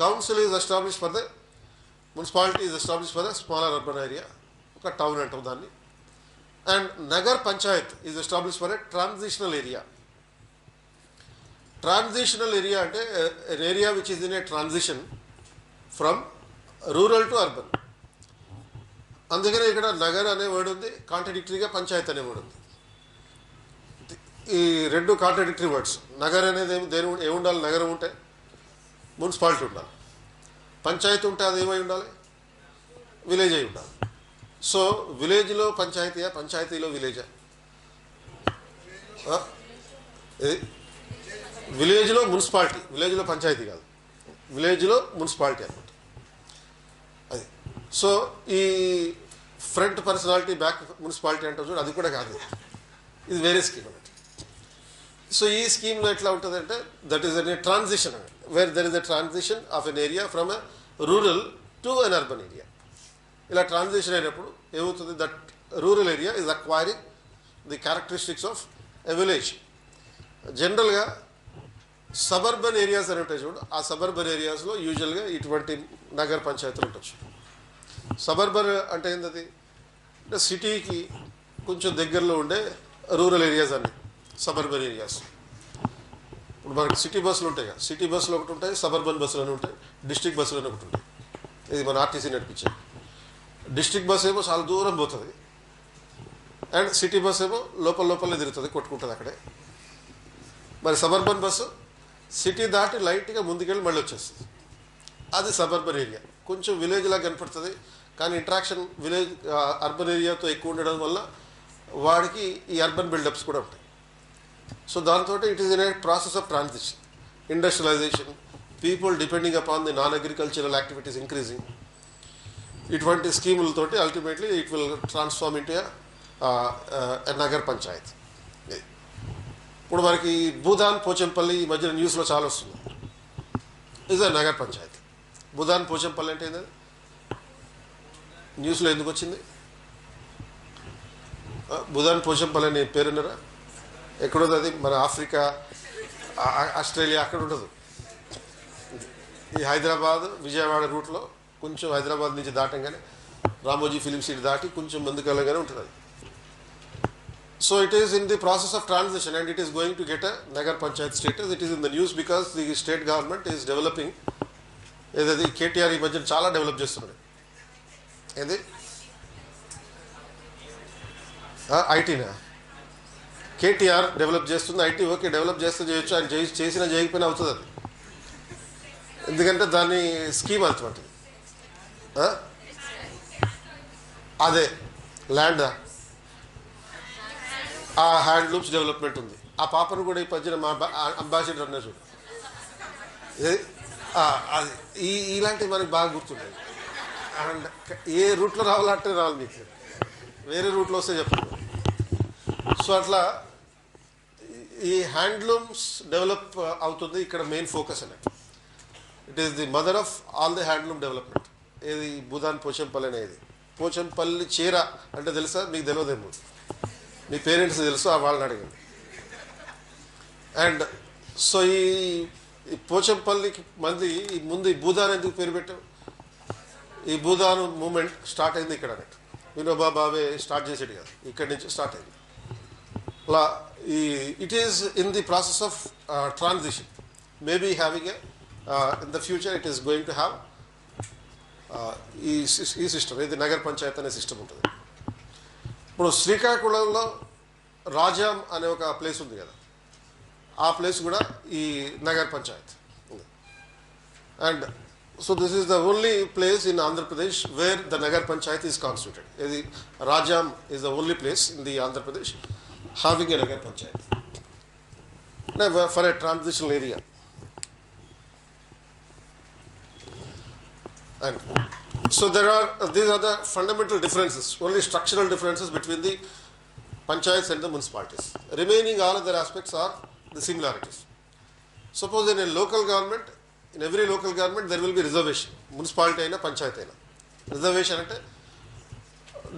Council is establish for the municipality is establish for the smaller urban area, ఒక టౌన్ అంటాం దాన్ని. And Nagar Panchayat is establish for a transitional area. Transitional area అంటే an area which is in a transition from rural to urban. అందుకనే ఇక్కడ నగర్ అనే word ఉంది, కాంట్రడిక్టరీగా పంచాయత్ అనే word ఉంది. ఈ రెండు కాంట్రడిక్టరీ వర్డ్స్. నగర్ అనేది ఏముండాలి? నగరం ఉంటే మున్సిపాలిటీ ఉండాలి. పంచాయతీ ఉంటే అది ఏమై ఉండాలి? విలేజ్ అయి ఉండాలి. సో విలేజ్లో పంచాయతీయా, పంచాయతీలో విలేజా? విలేజ్లో మున్సిపాలిటీ, విలేజ్లో పంచాయతీ కాదు, విలేజ్లో మున్సిపాలిటీ అనమాట అది. సో ఈ ఫ్రంట్ పర్సనాలిటీ బ్యాక్ మున్సిపాలిటీ అంటే చూడండి, అది కూడా కాదు, ఇది వేరే స్కీమ్ అన్నట్టు. సో ఈ స్కీమ్లో ఎట్లా ఉంటుందంటే that is an transition where there is a transition of an area from a rural to an urban area. ఇలా ట్రాన్సిషన్ అయినప్పుడు ఏమవుతుంది? That rural area is acquiring the characteristics of a village. జనరల్గా suburban areas అని ఉంటాయి చూడు, ఆ suburban ఏరియాస్లో యూజువల్గా ఇటువంటి నగర పంచాయతీలు ఉండొచ్చు. సబర్బన్ అంటే ఏంటది? అంటే సిటీకి కొంచెం దగ్గరలో ఉండే రూరల్ ఏరియాస్ అన్ని సబర్బన్ ఏరియాస్. ఇప్పుడు మనకి సిటీ బస్సులు ఉంటాయి కదా, సిటీ బస్సులు ఒకటి ఉంటాయి, సబర్బన్ బస్సులు అని ఉంటాయి, డిస్ట్రిక్ట్ బస్సులు అని ఒకటి ఉంటాయి. ఇది మన ఆర్టీసీ నడిపించేది. డిస్ట్రిక్ట్ బస్ ఏమో చాలా దూరం పోతుంది, అండ్ సిటీ బస్ ఏమో లోపలనే తిరుగుతుంది, కొట్టుకుంటుంది అక్కడే. మరి సబర్బన్ బస్సు సిటీ దాటి లైట్గా ముందుకెళ్ళి మళ్ళీ వచ్చేస్తుంది, అది సబర్బన్ ఏరియా. కొంచెం విలేజ్ లాగా కనపడుతుంది, కానీ ఇంట్రాక్షన్ విలేజ్ అర్బన్ ఏరియాతో ఎక్కువ ఉండడం వల్ల వాడికి ఈ అర్బన్ బిల్డప్స్ కూడా ఉంటాయి. సో దాంతో it is in a process of transition, industrialisation, people depending upon the non agricultural activities increasing. ఇటువంటి స్కీములతోటి ultimately it will transform into Nagar Panchayat. ఇప్పుడు మనకి భూదాన్ పోచంపల్లి ఈ మధ్యన న్యూస్లో చాలా వస్తుంది. ఇది నగర్ పంచాయత్. భూదాన్ పోచంపల్లి అంటే ఏంటది న్యూస్లో ఎందుకు వచ్చింది? భూదాన్ పోచంపల్లి అనే పేరున్నారా? ఎక్కడుంది అది? మన ఆఫ్రికా, ఆస్ట్రేలియా అక్కడ ఉండదు. ఈ హైదరాబాద్ విజయవాడ రూట్లో కొంచెం హైదరాబాద్ నుంచి దాటంగానే రామోజీ ఫిలిం సిటీ దాటి కొంచెం ముందుకు వెళ్ళగానే ఉంటుంది అది. So it is in the process of transition and it is going to get a Nagar Panchayat status. It is in the news because the state government is developing. ఏదది కేటీఆర్ ఈ మధ్యన చాలా డెవలప్ చేస్తున్నాడు. ఏది ఐటీనా? కేటీఆర్ డెవలప్ చేస్తుంది. IT okay develop చేస్తే చేయొచ్చు, ఆయన చేసినా చేయకపోయినా అవుతుంది అది. ఎందుకంటే దాని స్కీమ్ అటువంటిది. అదే ల్యాండ్ ఆ హ్యాండ్లూమ్స్ డెవలప్మెంట్ ఉంది. ఆ పాపను కూడా ఈ పద్యన మా అంబాసిడర్ అన్నారు చూడు. అది ఇలాంటివి మనకి బాగా గుర్తుంటాయి. అండ్ ఏ రూట్లో రావాలంటే రావాలి, మీకు వేరే రూట్లో వస్తే చెప్పండి. సో అట్లా ఈ హ్యాండ్లూమ్స్ డెవలప్ అవుతుంది ఇక్కడ మెయిన్ ఫోకస్ అన్నట్టు. It is the mother of all the handloom development. ఏది భూదాన్ పోచంపల్లి అనేది. పోచంపల్లి చీర అంటే తెలుసా? మీకు తెలియదేమో, మీ పేరెంట్స్ తెలుసు, వాళ్ళని అడిగింది. అండ్ సో ఈ పోచంపల్లికి మంది ముందు ఈ భూదాన్ ఎందుకు పేరు పెట్టాం? ఈ భూదాన్ మూమెంట్ స్టార్ట్ అయింది ఇక్కడ అన్నట్టు. వినోబా భావే స్టార్ట్ చేసేది కదా, ఇక్కడి నుంచి స్టార్ట్ అయింది. అలా ఈ it is in the process of transition. Maybe having in the future it is going to have ఈ సిస్టమ్, ఇది నగర్ పంచాయత్ అనే సిస్టమ్ ఉంటుంది. ఇప్పుడు శ్రీకాకుళంలో రాజాం అనే ఒక ప్లేస్ ఉంది కదా, ఆ ప్లేస్ కూడా ఈ నగర్ పంచాయత్ ఉంది. And so this is the only place in Andhra Pradesh where the nagar panchayat is constituted. ఇది Rajam is the only place in the Andhra Pradesh having a nagar panchayat for a transitional area. And so these are the fundamental differences, only structural differences between the panchayats and the municipalities. Remaining all other aspects are the similarities. Suppose in a local government, in every local government there will be reservation. Municipality aina panchayat aina. Reservation ante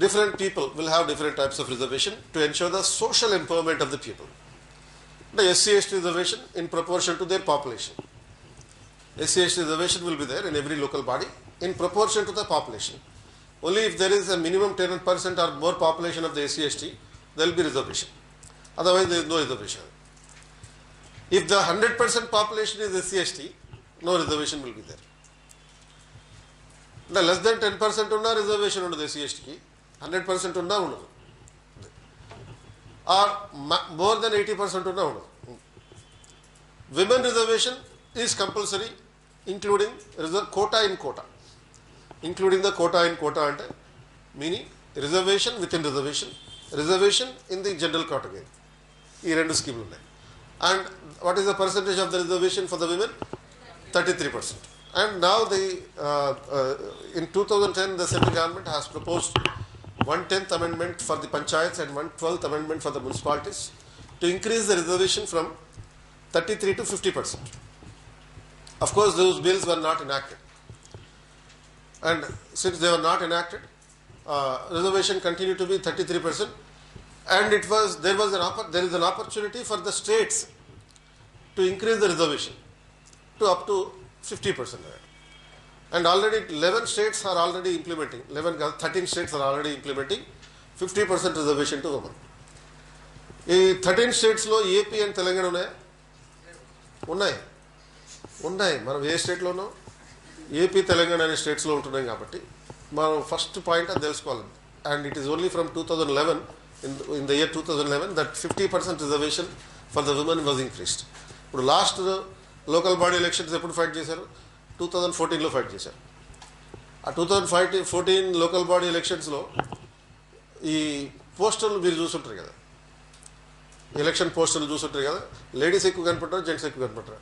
different people will have different types of reservation to ensure the social empowerment of the people. The SC/ST reservation in proportion to their population. SC/ST reservation will be there in every local body in proportion to the population. Only if there is a minimum 10% or more population of the SC/ST, there will be reservation. Otherwise, there is no reservation. If the 100% population is SC/ST, no reservation will be there. The less than 10% unna reservation under the SC/ST ki, 100% unna undadu. Or more than 80% unna undadu. Women reservation is compulsory, including quota in quota. Including the quota in quota ante meaning reservation within reservation, reservation in the general category. Ee rendu scheme unnai. And what is the percentage of the reservation for the women? 33%. And now in 2010 the central government has proposed 1/10th amendment for the panchayats and 1/12th amendment for the municipalities to increase the reservation from 33 to 50%. Of course, those bills were not enacted. And since they were not enacted, reservation continued to be 33%. And there is an opportunity for the states to increase the reservation to up to 50%. And already 11 states are already implementing, 13 states are already implementing 50% reservation to women. ఈ 13 స్టేట్స్లో AP and Telangana ఉన్నాయి. మనం ఏ స్టేట్లో ఉన్నాం? AP Telangana అనే స్టేట్స్లో ఉంటున్నాం కాబట్టి మనం ఫస్ట్ పాయింట్ అది తెలుసుకోవాలి. And it is only from 2011, in the year 2011 that 50% reservation for the women was increased. ఇప్పుడు లాస్ట్ లోకల్ బాడీ ఎలక్షన్స్ ఎప్పుడు ఫైట్ చేశారు? 2014లో ఫైట్ చేశారు. ఆ 2014 లోకల్ బాడీ ఎలక్షన్స్లో ఈ పోస్టర్లు మీరు చూసుంటారు కదా, ఎలక్షన్ పోస్టర్లు చూసుంటారు కదా, లేడీస్ ఎక్కువ కనపడతారు, జెంట్స్ ఎక్కువ కనపడతారు.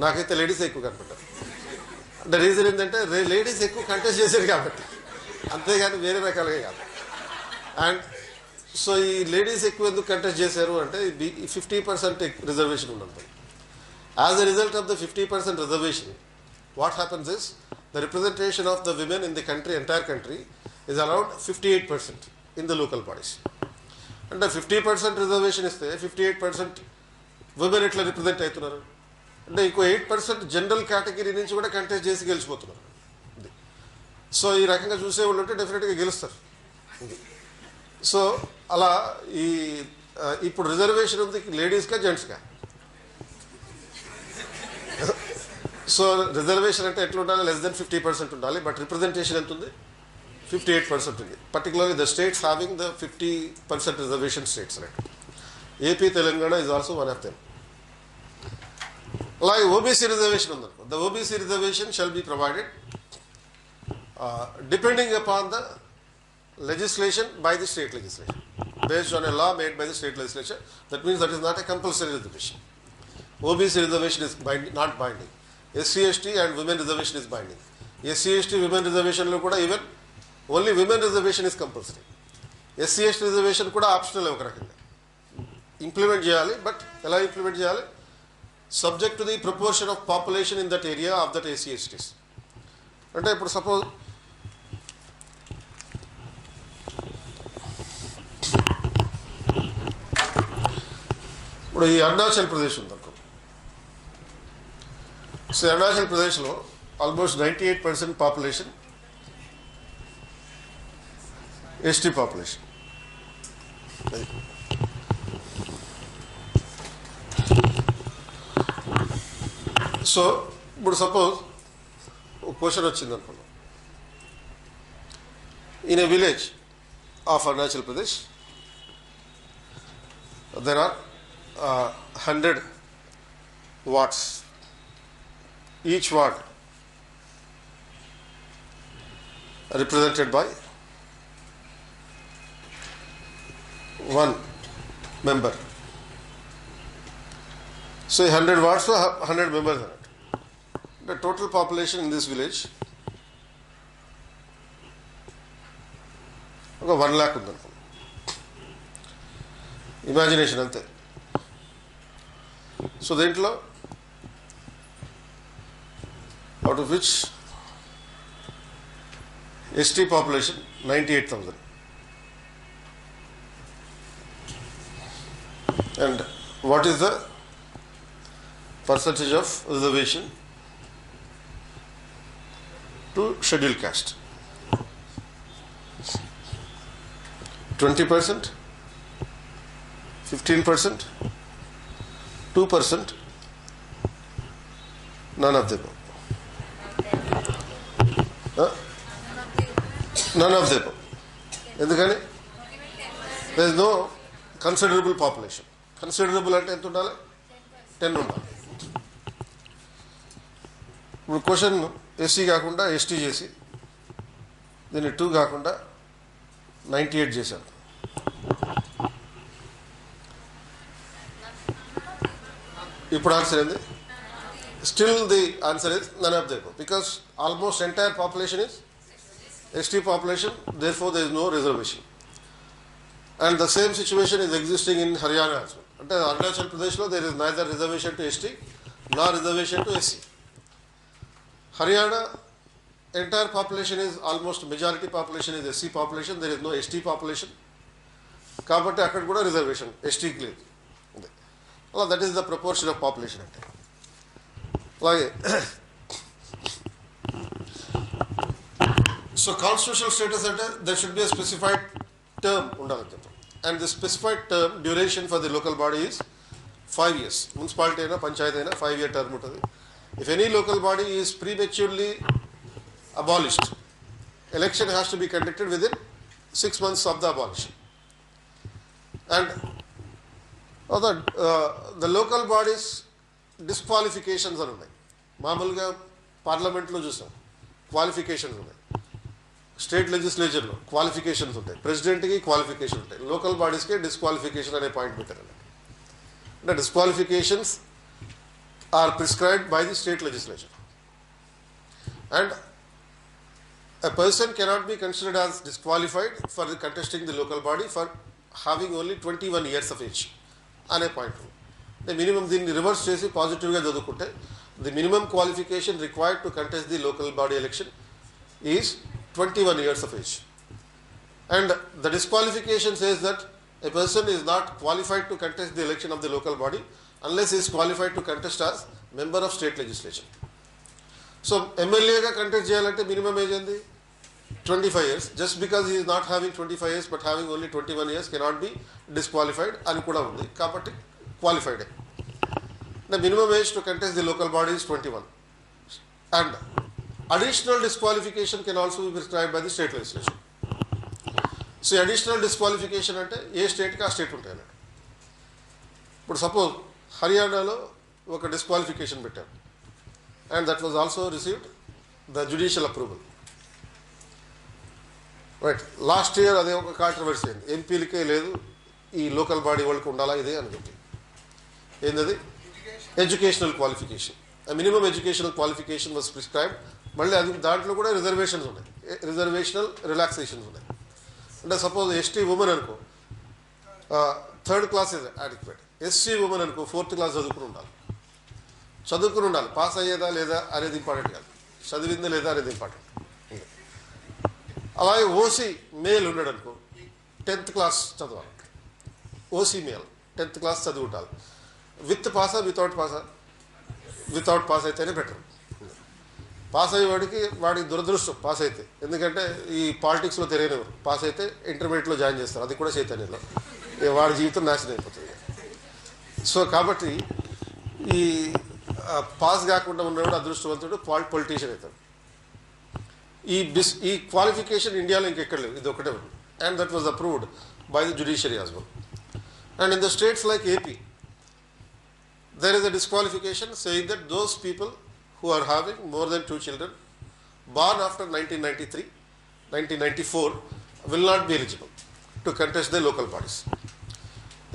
నాకైతే లేడీస్ ఎక్కువ కనపడతారు. అంటే రీజన్ ఏంటంటే లేడీస్ ఎక్కువ కంటెస్ట్ చేశారు కాబట్టి, అంతేగాని వేరే రకాలుగా కాదు. అండ్ సో ఈ లేడీస్ ఎక్కువ ఎందుకు కంటెస్ట్ చేశారు అంటే 50% రిజర్వేషన్ ఉన్నది. As a result of the 50% reservation, what happens is the representation of the women in the country, entire country, is around 58% in the local bodies. అంటే 50% రిజర్వేషన్ ఇస్తే 58% women ఎట్లా represent అవుతున్నారు అంటే ఇంకో 8% జనరల్ కేటగిరీ నుంచి కూడా contest చేసి గెలిచిపోతున్నారు. So ఈ రకంగా చూసేవాళ్ళు ఉంటే డెఫినెట్గా గెలుస్తారు. సో అలా ఈ ఇప్పుడు రిజర్వేషన్ ఉంది లేడీస్కా జెంట్స్కా? సో రిజర్వేషన్ అంటే ఎట్లా ఉండాలి? లెస్ దెన్ 50% ఉండాలి. బట్ రిప్రజెంటేషన్ ఎంత ఉంది? 58% ఉంది. Particularly the states having the 50% reservation states right. AP, Telangana is also one of them. అలాగే ఓబీసీ రిజర్వేషన్ ఉందనుకో. The OBC reservation shall be provided depending upon the legislation by the state legislation, based on a law made by the state legislature. That means that is not a compulsory reservation. OBC reservation is not binding. SC/ST and women reservation is binding. SC/ST women reservation lo kuda even only women reservation is compulsory. SC/ST reservation kuda optional oka rakanga implement cheyali. But ela implement cheyali? Subject to the proportion of population in that area of that SC/STs. అంటే ఇప్పుడు suppose ఇప్పుడు ఈ అరుణాచల్ ప్రదేశ్ ఉందనుకో. So Arunachal ప్రదేశ్లో almost 98% population ST population. So ఇప్పుడు suppose ఒక question వచ్చింది అనుకున్నాం. In a village of Arunachal Pradesh there are 100 wards. Each ward represented by one member. So 100 wards, so 100 members are it. The total population in this village ఒక 1 lakh ఉందనుకో. Imagination అంతే. So దీంట్లో out of which ST population 98,000 and what is the percentage of reservation to schedule caste? 20%, 15%, 2%, none of them. None of them. ఎందుకని? there is no considerable population. Considerable అంటే ఎంత ఉండాలి? 10 ఉండాలి. ఇప్పుడు క్వశ్చన్ ఎస్సీ కాకుండా ST చేసి దీన్ని 2 కాకుండా 98 చేశారు. ఇప్పుడు ఆన్సర్ ఏంది? Still the answer is none of them, because almost entire population is ST population, therefore there is no reservation. And the same situation is existing in Haryana as well. అంటే అరుణాచల్ ప్రదేశ్లో there is neither reservation to ST nor reservation to SC. Haryana entire population is almost majority population is SC population, there is no ST population. కాబట్టి అక్కడ కూడా reservation ఎస్టీకి లేదు. అలా that is the proportion of population అంటే. అలాగే so constitutional status అంటే there should be a specified term ఉండాలని చెప్తాం. And the specified term duration for the local body is 5 years. Municipality అయినా పంచాయతీ అయినా 5-year టర్మ్ ఉంటుంది. If any local body is prematurely abolished, election has to be conducted within 6 months of the abolition. And the local bodies disqualifications are ఉన్నాయి. మామూలుగా పార్లమెంట్లో చూసాం qualifications ఉన్నాయి, state లెజిస్లేచర్లో qualifications ఉంటాయి, ప్రెసిడెంట్కి క్వాలిఫికేషన్ ఉంటాయి, లోకల్ బాడీస్కి డిస్క్వాలిఫికేషన్ అనే పాయింట్ పెట్టారు. అంటే disqualifications are prescribed by the state legislature. And a person cannot be considered as disqualified for contesting the local body for having only 21 years of age అనే point. అంటే minimum దీన్ని reverse చేసి పాజిటివ్గా చదువుకుంటే the minimum qualification required to contest the local body election is 21 years of age. And the disqualification says that a person is not qualified to contest the election of the local body unless he is qualified to contest as member of state legislature. So ఎమ్మెల్యేగా contest చేయాలంటే minimum age ఏంది 25 years. Just because he is not having 25 years but having only 21 years cannot be disqualified అని కూడా ఉంది. కాబట్టి qualified. The minimum age to contest the local body is 21. And additional disqualification can also be prescribed by the state legislation. So additional disqualification అంటే ఏ స్టేట్కి ఆ state ఉంటాయి అన్నట్టు. ఇప్పుడు సపోజ్ హర్యానాలో ఒక డిస్క్వాలిఫికేషన్ పెట్టారు and that was also received the judicial approval. Right, last year అదే ఒక కాంట్రవర్సీ అయింది. ఎంపీలకే లేదు, ఈ లోకల్ బాడీ వాళ్ళకి ఉండాలా ఇదే అని చెప్పి. ఏంటది? Educational qualification. Minimum educational qualification was prescribed. మళ్ళీ అది దాంట్లో కూడా రిజర్వేషన్స్ ఉన్నాయి, రిజర్వేషనల్ రిలాక్సేషన్స్ ఉన్నాయి. అంటే సపోజ్ ఎస్టీ ఉమెన్ అనుకో 3rd class is adequate. SC women అనుకో 4th class చదువుకుని ఉండాలి. పాస్ అయ్యేదా లేదా అనేది ఇంపార్టెంట్ కాదు, చదివిందా లేదా అనేది ఇంపార్టెంట్. అలాగే ఓసీ మేల్ ఉన్నాడు అనుకో 10th class చదవాలి. ఓసీ మేల్ 10th class చదివి ఉండాలి. విత్ పాసా వితౌట్ పాసా? వితౌట్ పాస్ అయితేనే బెటర్. పాస్ అయ్యేవాడికి వాడికి దురదృష్టం పాస్ అయితే, ఎందుకంటే ఈ పాలిటిక్స్లో తెలియనివారు పాస్ అయితే ఇంటర్మీడియట్లో జాయిన్ చేస్తారు, అది కూడా చైతన్యంలో. వాడి జీవితం నాశనం అయిపోతుంది. సో కాబట్టి ఈ పాస్ కాకుండా ఉన్నవాడు అదృష్టవంతుడు, పొలిటీషియన్ అవుతాడు. ఈ క్వాలిఫికేషన్ ఇండియాలో ఇంకెక్కడ లేదు, ఇది ఒకటే ఉంది. And that was approved by the judiciary as well. And in the states like AP there is a disqualification saying that those people who are having more than 2 children born after 1993, 1994 will not be eligible to contest the local bodies.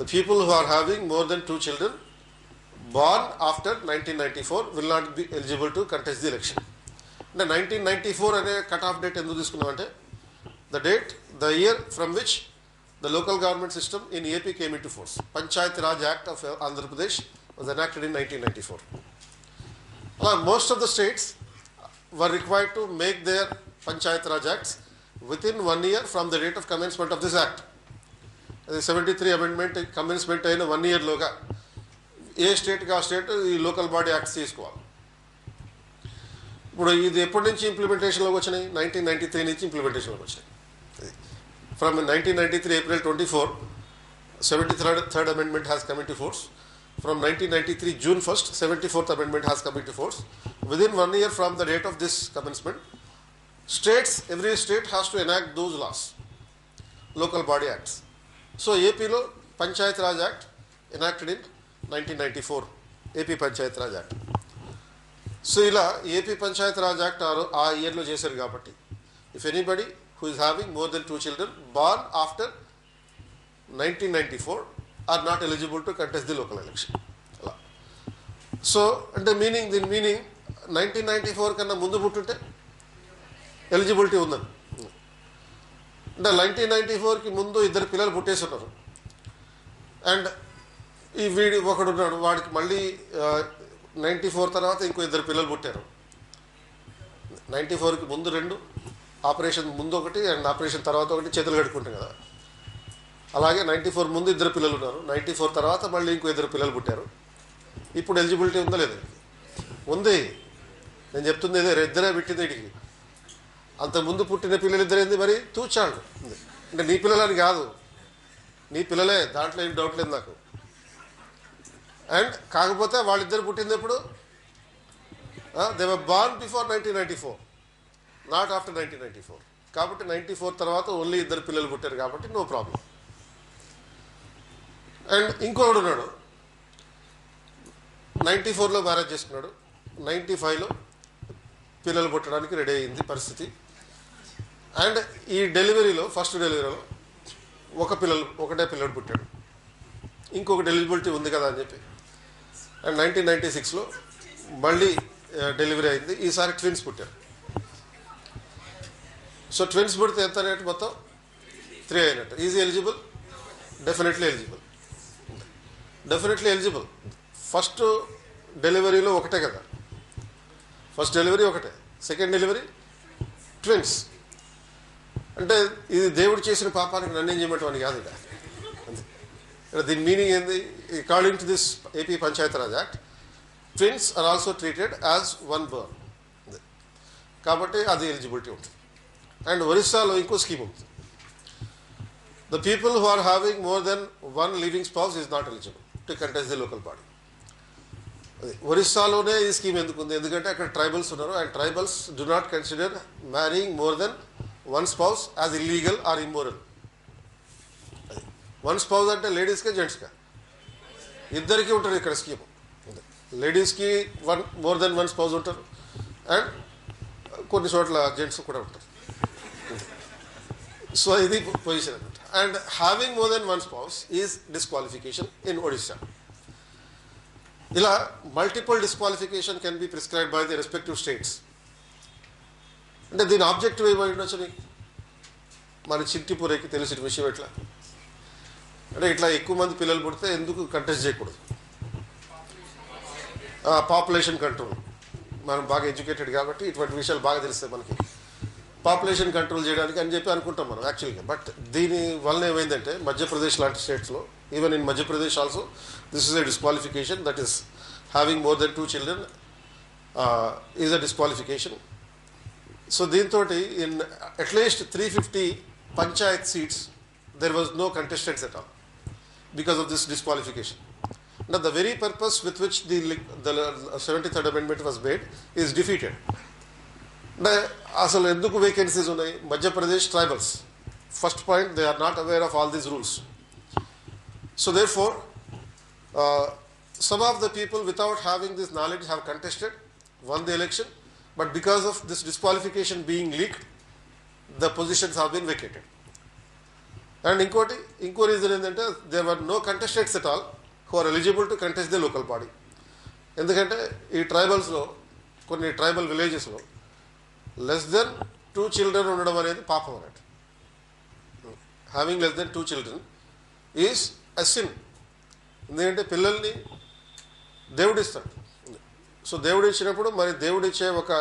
The people who are having more than 2 children born after 1994 will not be eligible to contest the election. The 1994 అనే cut off date ఎందుకు తీసుకున్నామంటే the year from which the local government system in AP came into force. Panchayat Raj Act of Andhra Pradesh was enacted in 1994. Most of the states were required to make their Panchayat Raj Acts within 1 year from the date of commencement of this act. The 73 amendment commencement అయిన 1 year లోగా ఏ స్టేట్కి ఆ state ఈ local body acts తీసుకోవాలి. ఇప్పుడు ఇది ఎప్పటి నుంచి ఇంప్లిమెంటేషన్లోకి వచ్చినాయి? 1993 నుంచి ఇంప్లిమెంటేషన్లోకి వచ్చినాయి. From 1993 April 24 73rd amendment has come into force. From 1993 June 1st 74th amendment has come into force. Within 1 year from the date of this commencement, every state has to enact those laws, local body acts. So AP lo Panchayat Raj Act enacted in 1994, AP Panchayat Raj Act. So ila AP Panchayat Raj Act aa year lo chesaru kabatti if anybody who is having more than 2 children born after 1994 are not eligible to contest the local election. So అంటే దీని meaning 1994 కన్నా ముందు పుట్టుంటే eligibility ఉందని. అంటే 1994కి ముందు 2 పిల్లలు పుట్టేసి ఉన్నారు. And ఈ వీడి ఒకడు ఉన్నాడు, వాడికి మళ్ళీ 94 తర్వాత ఇంకో 2 పిల్లలు పుట్టారు. 94కి ముందు 2, ఆపరేషన్ ముందు ఒకటి అండ్ ఆపరేషన్ తర్వాత ఒకటి, చేతులు కడుక్కుంటాం కదా. అలాగే 94 ముందు 2 పిల్లలు ఉన్నారు, 94 తర్వాత మళ్ళీ ఇంకో 2 పిల్లలు పుట్టారు. ఇప్పుడు ఎలిజిబిలిటీ ఉందా లేదా? ఉంది. నేను చెప్తుంది ఇదే, 2 పెట్టింది వీటికి. అంతకుముందు పుట్టిన పిల్లలు 2 ఏంది మరి తూచాళ్ళు. అంటే నీ పిల్లలని కాదు, నీ పిల్లలే, దాంట్లో ఏం డౌట్ లేదు నాకు. అండ్ కాకపోతే వాళ్ళిద్దరు పుట్టింది ఎప్పుడు? They were born before 1994, not after 1994. కాబట్టి 94 తర్వాత ఓన్లీ 2 పిల్లలు పుట్టారు కాబట్టి నో ప్రాబ్లం. అండ్ ఇంకొకడు ఉన్నాడు, 94లో మ్యారేజ్ చేసుకున్నాడు, 95లో పిల్లలు పుట్టడానికి రెడీ అయింది పరిస్థితి. అండ్ ఈ డెలివరీలో ఫస్ట్ డెలివరీలో ఒకటే పిల్లడు పుట్టాడు, ఇంకొకటి ఎలిజిబిలిటీ ఉంది కదా అని చెప్పి. అండ్ 1996లో మళ్ళీ డెలివరీ అయింది, ఈసారి ట్విన్స్ పుట్టారు. సో ట్విన్స్ పుడితే ఎంత రేటు? మొత్తం 3 అయినట్టు. Is he eligible? Definitely eligible. Definitely eligible. First డెలివరీలో ఒకటే కదా, ఫస్ట్ డెలివరీ ఒకటే, సెకండ్ డెలివరీ ట్విన్స్. అంటే ఇది దేవుడు చేసిన పాపానికి నన్ను ఏం చేయమంటాం అని కాదు. ఇక్కడ దీని మీనింగ్ ఏంది? According to this AP panchayat Raj act, twins are also treated as one born. కాబట్టి అది ఎలిజిబిలిటీ ఉంటుంది. అండ్ ఒరిస్సాలో ఇంకో స్కీమ్ ఉంటుంది. The people who are having more than one living spouse is not eligible to contest the local body. అది ఒరిస్సాలోనే ఈ scheme ఎందుకు ఉంది? ఎందుకంటే అక్కడ ట్రైబల్స్ ఉన్నారు, and tribals do not consider marrying more than one spouse as illegal or immoral. అది one spouse అంటే లేడీస్కే జెంట్స్గా ఇద్దరికీ ఉంటారు ఇక్కడ స్కీమ్. లేడీస్కి మోర్ దెన్ వన్ స్పౌస్ ఉంటారు, అండ్ కొన్ని చోట్ల జెంట్స్ కూడా ఉంటారు. సో ఇది పొజిషన్ అనమాట. And having more than one spouse is disqualification in Odisha. ఇలా multiple disqualification can be prescribed by the respective states. అంటే దీని ఆబ్జెక్టివ్ ఏమై ఉండొచ్చు నీకు? మన చిట్టిపురకి తెలిసిన విషయం ఎట్లా అంటే, ఇట్లా ఎక్కువ మంది పిల్లలు పుడితే ఎందుకు కంటెస్ట్ చేయకూడదు? Population control. మనం బాగా ఎడ్యుకేటెడ్ కాబట్టి ఇటువంటి విషయాలు బాగా తెలుస్తాయి మనకి. పాపులేషన్ కంట్రోల్ చేయడానికి అని చెప్పి అనుకుంటాం మనం యాక్చువల్గా. బట్ దీని వలన ఏమైందంటే, మధ్యప్రదేశ్ లాంటి స్టేట్స్లో, even in Madhya Pradesh also this is a disqualification, that is having more than 2 children is a disqualification. So దీంతో in at least 350 panchayat seats there was no contestants at all because of this disqualification. Now the very purpose with which the 73rd amendment was made is defeated. అసలు ఎందుకు vacancies ఉన్నాయి? Madhya Pradesh tribals, first point, they are not aware of all these rules. So therefore some of the people without having this knowledge have contested, won the election, but because of this disqualification being leaked, the positions have been vacated. And ఇంకో reason ఏంటంటే, there were no contestants at all who are eligible to contest the local body. ఎందుకంటే ఈ ట్రైబల్స్లో, కొన్ని tribal విలేజెస్లో less than 2 children ఉండడం అనేది పాపం అన్నట్టు. Having less than 2 children is a sin. ఎందుకంటే పిల్లల్ని దేవుడిస్తాడు. సో దేవుడు ఇచ్చినప్పుడు మరి దేవుడిచ్చే ఒక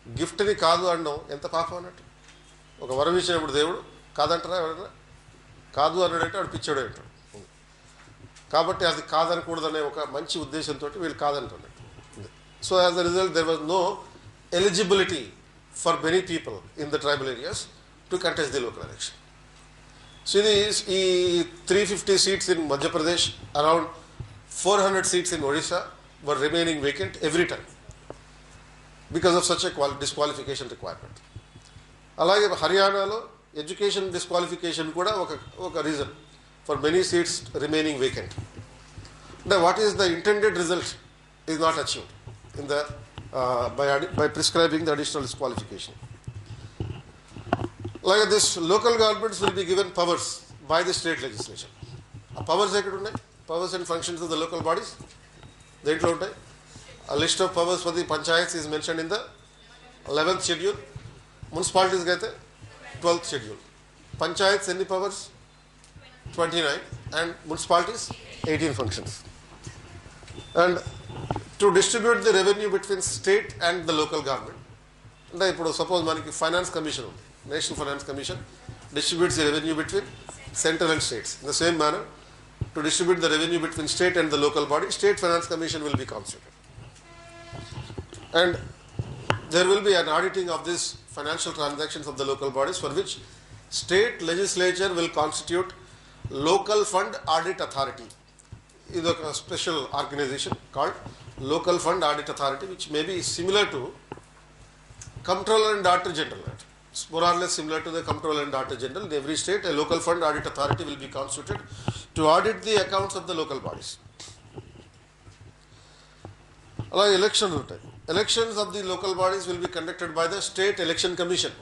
గిఫ్ట్ని కాదు అనడం ఎంత పాపం అన్నట్టు. ఒక వరం ఇచ్చినప్పుడు దేవుడు కాదంటారా? ఎవరైనా కాదు అన్నాడంటే వాడు పిచ్చాడు అంటాడు. కాబట్టి అది కాదనకూడదనే ఒక మంచి ఉద్దేశంతో వీళ్ళు కాదంటున్నట్టు. So as a result there was no eligibility for many people in the tribal areas to contest the local election. So ఇది ఈ 350 seats in Madhya Pradesh, around 400 seats in Odisha were remaining vacant every time because of such a disqualification requirement. అలాగే హర్యానాలో education disqualification కూడా ఒక reason for many seats remaining vacant. అంటే what is the intended result is not achieved in the by prescribing the additional disqualification. అలాగే this local governments will be given powers by the state legislature. ఆ powers ఎక్కడ ఉన్నాయి? Powers and functions of the local bodies దేంట్లో ఉంటాయి? ఆ list of powers for the panchayats is mention in the 11th schedule. మున్సిపాలిటీస్కి అయితే 12th schedule. Panchayats ఎన్ని powers? 29, and municipalities 18 functions. And to distribute the revenue between state and the local government. అంటే ఇప్పుడు suppose మనకి finance commission ఉంది, national finance commission distributes the revenue between central and states. In the same manner, to distribute the revenue between state and the local body, state finance commission will be constituted. And there will be an auditing of these financial transactions of the local bodies, for which state legislature will constitute local fund audit authority. Is a special organization called local fund audit authority, which may be similar to comptroller and auditor general. It's more or less similar to the comptroller and auditor general. In every state, a local fund audit authority will be constituted to audit the accounts of the local bodies. అలాగే elections ఉంటాయి. Elections of the local bodies will be conducted by the State Election Commission,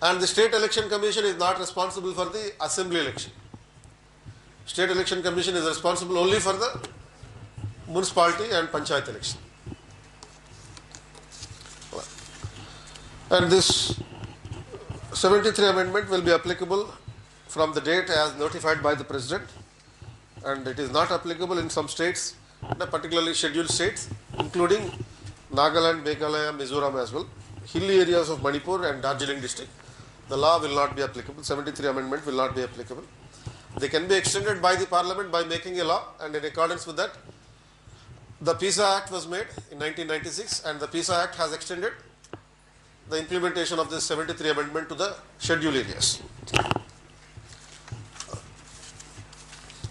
and the State Election Commission is not responsible for the assembly election. State Election Commission is responsible only for the municipality and panchayat election. And this 73 amendment will be applicable from the date as notified by the President, and it is not applicable in some states, particularly scheduled states, including Nagaland, Meghalaya, Mizoram as well, hilly areas of Manipur and Darjeeling district. The law will not be applicable. 73 amendment will not be applicable. They can be extended by the Parliament by making a law, and in accordance with that, the PISA Act was made in 1996, and the PISA Act has extended the implementation of this 73 amendment to the scheduled areas.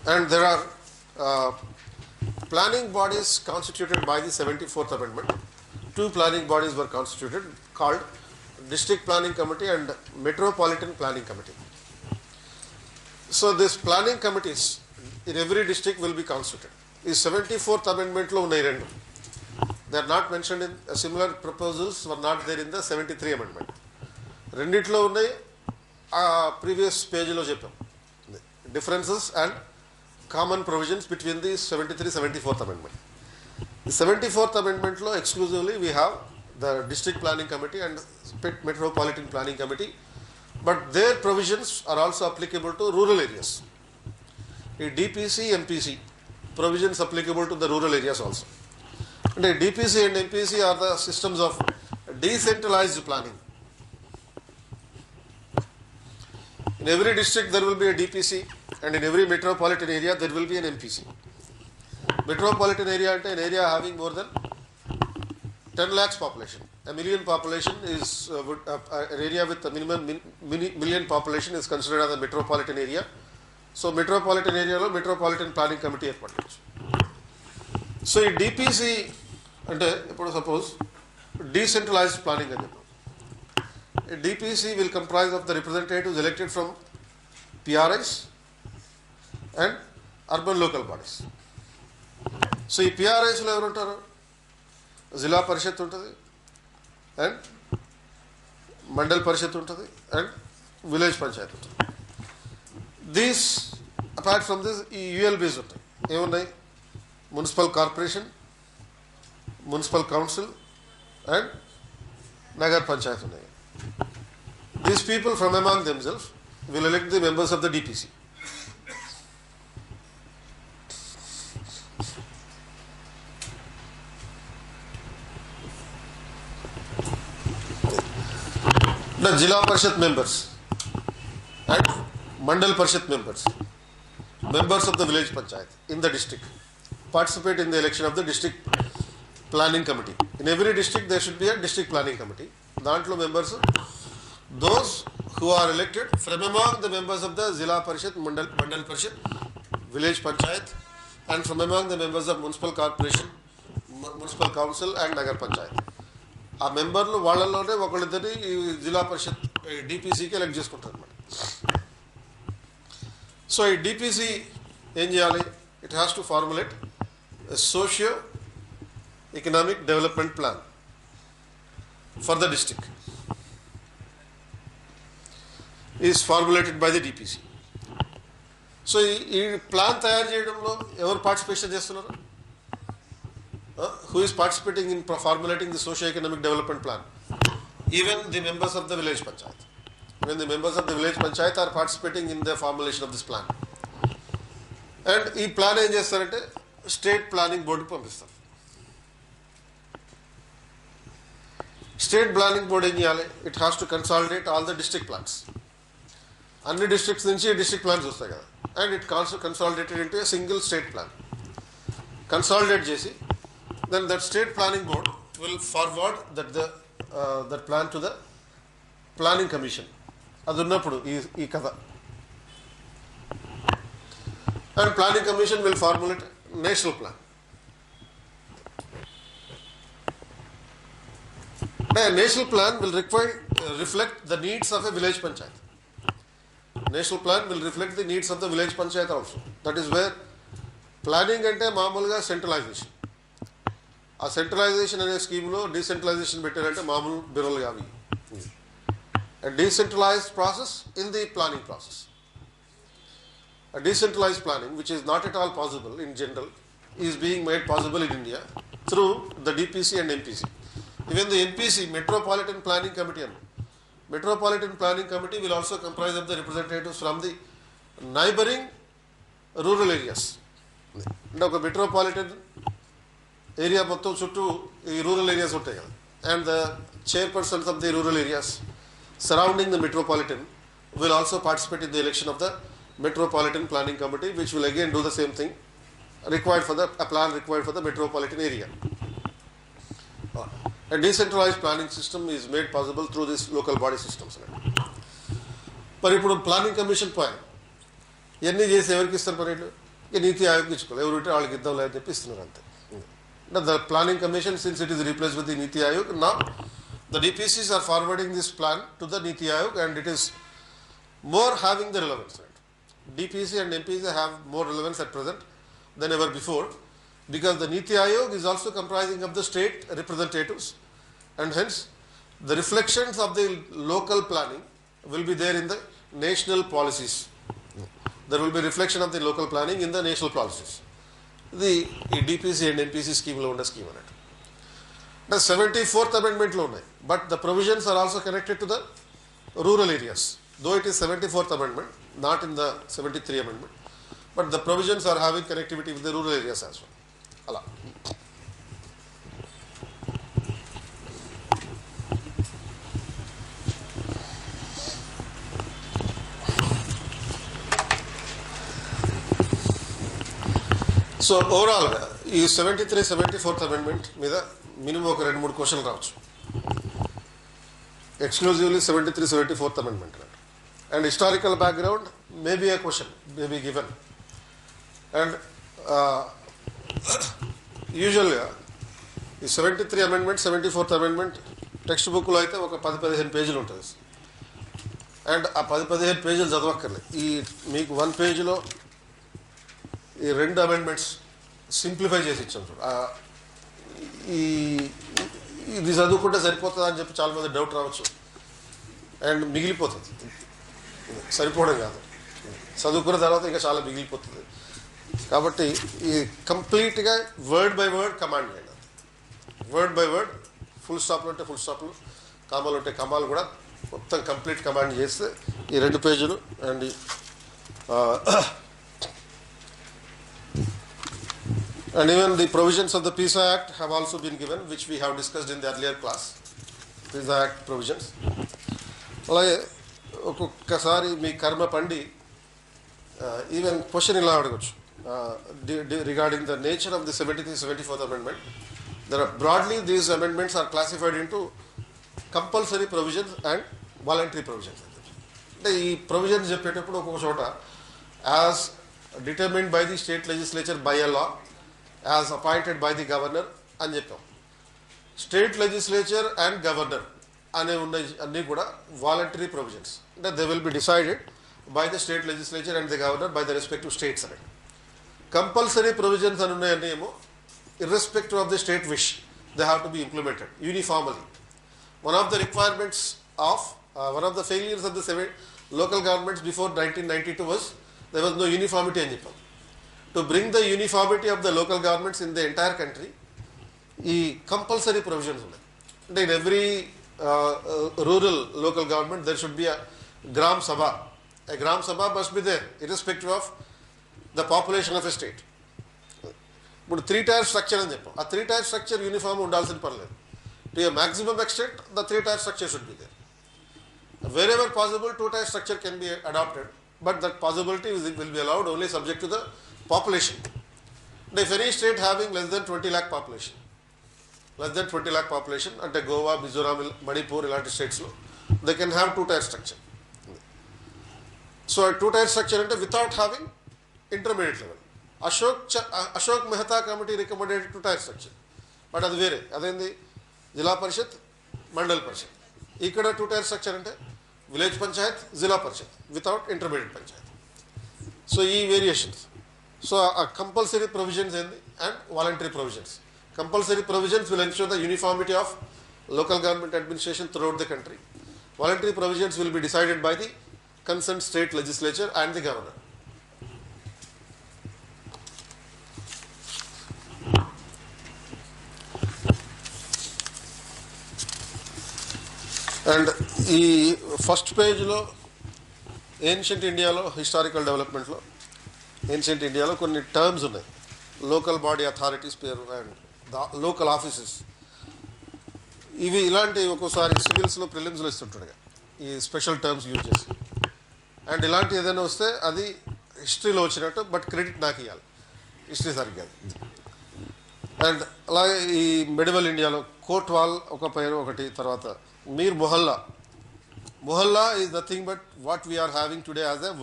And there are planning bodies constituted by the 74th amendment. Two planning bodies were constituted called District Planning Committee and Metropolitan Planning Committee. So these planning committees in every district will be constituted. The 74th amendment lo unnai rendu. They are not mentioned in similar proposals were not there in the 73 amendment. Renditlo unnai previous page lo cheppam. Differences and common provisions between the 74th amendment. The 74th amendment lo exclusively we have the District Planning Committee and Metropolitan Planning Committee, but their provisions are also applicable to rural areas. The DPC, MPC provisions applicable to the rural areas also. And the DPC and MPC are the systems of decentralized planning. In every district there will be a DPC, and in every metropolitan area there will be an MPC. Metropolitan area is an area having more than 10 lakhs population. A million population is an area with a minimum million population is considered as a metropolitan area. So metropolitan area lo Metropolitan Planning Committee ఏర్పడవచ్చు. So ఈ DPC అంటే ఇప్పుడు suppose decentralized planning అని చెప్పాం. A DPC will comprise of the representatives elected from PRIs and urban local bodies. So ఈ PRIs లో ఎవరు ఉంటారు? జిల్లా పరిషత్ ఉంటుంది, అండ్ మండల్ పరిషత్ ఉంటుంది, అండ్ విలేజ్ పంచాయత్ ఉంటుంది. దీస్ అపార్ట్ ఫ్రమ్ దిస్ ఈ యుఎల్బీస్ ఉంటాయి. ఏమున్నాయి? Municipal corporation, municipal council and Nagar Panchayat ఉన్నాయి. These people from among themself will elect the members of the DPC. The Jila Parishad members and Mandal Parishad members, members of the village panchayat in the district, participate in the election of the district planning committee. In every district there should be a district planning committee. Dantlo members, those who are elected from among the members of the Jila Parishad, Mandal Parishad, village panchayat, and from among the members of municipal corporation, municipal council and Nagar panchayat. ఆ మెంబర్లు వాళ్ళలోనే ఒకళ్ళిద్దరిని ఈ జిల్లా పరిషత్ డిపిసికి elect చేసుకుంటారు అన్నమాట. So ఈ DPC ఏం చేయాలి? It has to formulate socio economic development plan for the district is formulated by the DPC. So ఈ ప్లాన్ తయారు చేయడంలో ఎవరు పార్టిసిపేషన్ చేస్తున్నారు? Who is participating in formulating the socio-economic development plan? Even the members of the village panchayat. When the members of the village panchayat are participating in the formulation of this plan. And ఈ plan ఏం చేస్తారంటే state planning బోర్డుకి పంపిస్తారు. State planning board ఏం చేయాలి? It has to consolidate all the district plans. అన్ని districts నుంచి district plans వస్తాయి కదా, and it consolidated into a single state plan. Consolidate చేసి then that state planning board will forward that plan to the planning commission. అది ఉన్నప్పుడు ఈ కథ. And planning commission will formulate national plan. A national plan will reflect the needs of a village panchayat. National plan will reflect the needs of the village panchayat also. That is where planning అంటే మామూలుగా centralisation. ఆ centralisation అనే స్కీమ్లో decentralisation పెట్టారంటే మామూలు బిరోలు అవి. A decentralized process in the planning process. A decentralized planning, which is not at all possible in general, is being made possible in India through the DPC and MPC. Even the MPC, Metropolitan Planning Committee will also comprise of the representatives from the neighboring rural areas. అంటే ఒక metropolitan area మొత్తం చుట్టూ ఈ rural areas ఉంటాయి కదా, and the chairpersons of the rural areas surrounding the metropolitan will also participate in the election of the Metropolitan Planning Committee, which will again do the same thing, required for a plan required for the metropolitan area. A decentralized planning system is made possible through these local body systems. మరి ఇప్పుడు planning commission పోయాను, ఇవన్నీ చేసి ఎవరికి ఇస్తారు పన్నెండు, ఇక నీతి ఆయోగ్ ఇచ్చుకోవాలి, ఎవరు వాళ్ళకి ఇద్దాం లేదని చెప్పి ఇస్తున్నారు అంతే. The planning commission, since it is replace with the NITI Aayog, now the DPCs are forwarding this plan to the Niti Aayog, and it is more having the relevance. Right? DPC and MPC have more relevance at present than ever before, because the Niti Aayog is also comprising of the state representatives, and hence the reflections of the local planning will be there in the national policies. There will be reflection of the local planning in the national policies. The DPC and MPC scheme lo unde scheme anattu. The 74th amendment lo unnai, but the provisions are also connected to the rural areas. Though it is 74th amendment, not in the 73 amendment, but the provisions are having connectivity with the rural areas as well. Ala. So overall, ఈ 73, 74th amendment మీద minimum ఒక 2-3 క్వశ్చన్లు రావచ్చు. Exclusively 73, 74th amendment. And historical background may be a question, may be given. And usually ఈ 73 amendment, 74th amendment text బుక్లో అయితే ఒక 10-15 పేజీలు ఉంటుంది. అండ్ ఆ 10-15 పేజీలు చదవక్కర్లేదు. ఈ మీకు 1 పేజీలో ఈ 2 అమెండ్మెంట్స్ సింప్లిఫై చేసి ఇచ్చాం చూడు. ఇది చదువుకుంటే సరిపోతుందా అని చెప్పి చాలామంది డౌట్ రావచ్చు, అండ్ మిగిలిపోతుంది. సరిపోవడం కాదు, చదువుకున్న తర్వాత ఇంకా చాలా మిగిలిపోతుంది. కాబట్టి ఈ కంప్లీట్గా వర్డ్ బై వర్డ్ కమాండ్ చేయండి. వర్డ్ బై వర్డ్, ఫుల్ స్టాప్లు ఉంటే ఫుల్ స్టాప్లు, కామాలు ఉంటే కమాలు కూడా మొత్తం కంప్లీట్ కమాండ్ చేస్తే ఈ 2 పేజీలు. And and even the provisions of the PISA Act have also been given, which we have discussed in the earlier class. PISA Act provisions. అలాగే ఒక్కొక్కసారి మీ కర్మ పండి ఈవెన్ క్వశ్చన్ ఇలా అడగచ్చు regarding the nature of the 73, 74th amendment. There are broadly these amendments are classified into compulsory provisions and voluntary provisions. అంటే ఈ provisions చెప్పేటప్పుడు ఒక్కొక్క చోట as determined by the state legislature by a law, as appointed by the governor అని చెప్పాం. State legislature and governor అనే ఉన్నాయి అన్నీ కూడా వాలంటరీ ప్రొవిజన్స్. అంటే they will be decided by the state legislature and the governor by the respective states అనేది. Compulsory provisions అని ఉన్నాయన్నీ ఏమో irrespective of the state wish, they have to be implemented uniformly. One of the requirements of one of the failures of the local governments before 1992 was there was no uniformity అని చెప్పాం. To bring the uniformity of the local governments in the entire country, ఈ compulsory provisions ఉన్నాయి. అంటే in every rural local government there should be a gram sabha. A gram sabha must be there irrespective of the population of a state. ఇప్పుడు 3-tier structure అని చెప్పాం. ఆ 3-tier structure uniform ఉండాల్సిన పర్లేదు. To a maximum extent the 3-tier structure should be there. Wherever possible 2-tier structure can be adapted, but that possibility will be allowed only subject to the population. అంటే if any state having less than 20 lakh population, అంటే గోవా, మిజోరాం, మణిపూర్ ఇలాంటి స్టేట్స్లో they can have 2-tier structure. So 2-tier structure అంటే without having intermediate level. Ashok Mehta committee recommended 2-tier structure, but అది వేరే. అదేంది జిల్లా పరిషత్, మండల్ పరిషత్. ఇక్కడ 2-tier స్ట్రక్చర్ అంటే విలేజ్ పంచాయత్, జిల్లా పరిషత్ వితౌట్ ఇంటర్మీడియట్ పంచాయత్. సో ఈ వేరియేషన్స్. సో ఆ కంపల్సరీ ప్రొవిజన్స్ ఏంది and voluntary provisions. Compulsory provisions will ensure the uniformity of local government administration throughout the country. Voluntary provisions will be decided by the concerned state legislature and the governor. And ఈ first పేజ్లో ancient ఇండియాలో historical డెవలప్మెంట్లో ancient ఇండియాలో కొన్ని terms ఉన్నాయి. Local body authorities పేరు and local offices. ఇవి ఇలాంటి ఒక్కోసారి సివిల్స్లో ప్రిలిమ్స్లో ఇస్తుంటాడు ఈ స్పెషల్ టర్మ్స్ యూజ్ చేసి. అండ్ ఇలాంటి ఏదైనా వస్తే అది హిస్టరీలో వచ్చినట్టు, బట్ క్రెడిట్ నాకు ఇవ్వాలి, హిస్టరీ సరిగ్గా. అండ్ అలాగే ఈ మెడివల్ ఇండియాలో కోట్వాల్ ఒక పేరు ఒకటి. తర్వాత Mir mohalla. Mohalla is nothing but what we are having today as a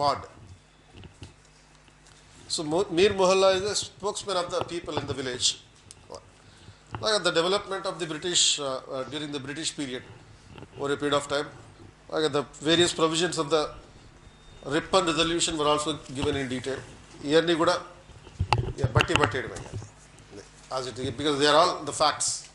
ward. So Mir mohalla is a spokesmen of the people in the village. Like the development of the British during the British period over a period of time, like the various provisions of the Ripon resolution were also given in detail. Batti as it is, because they are all the facts.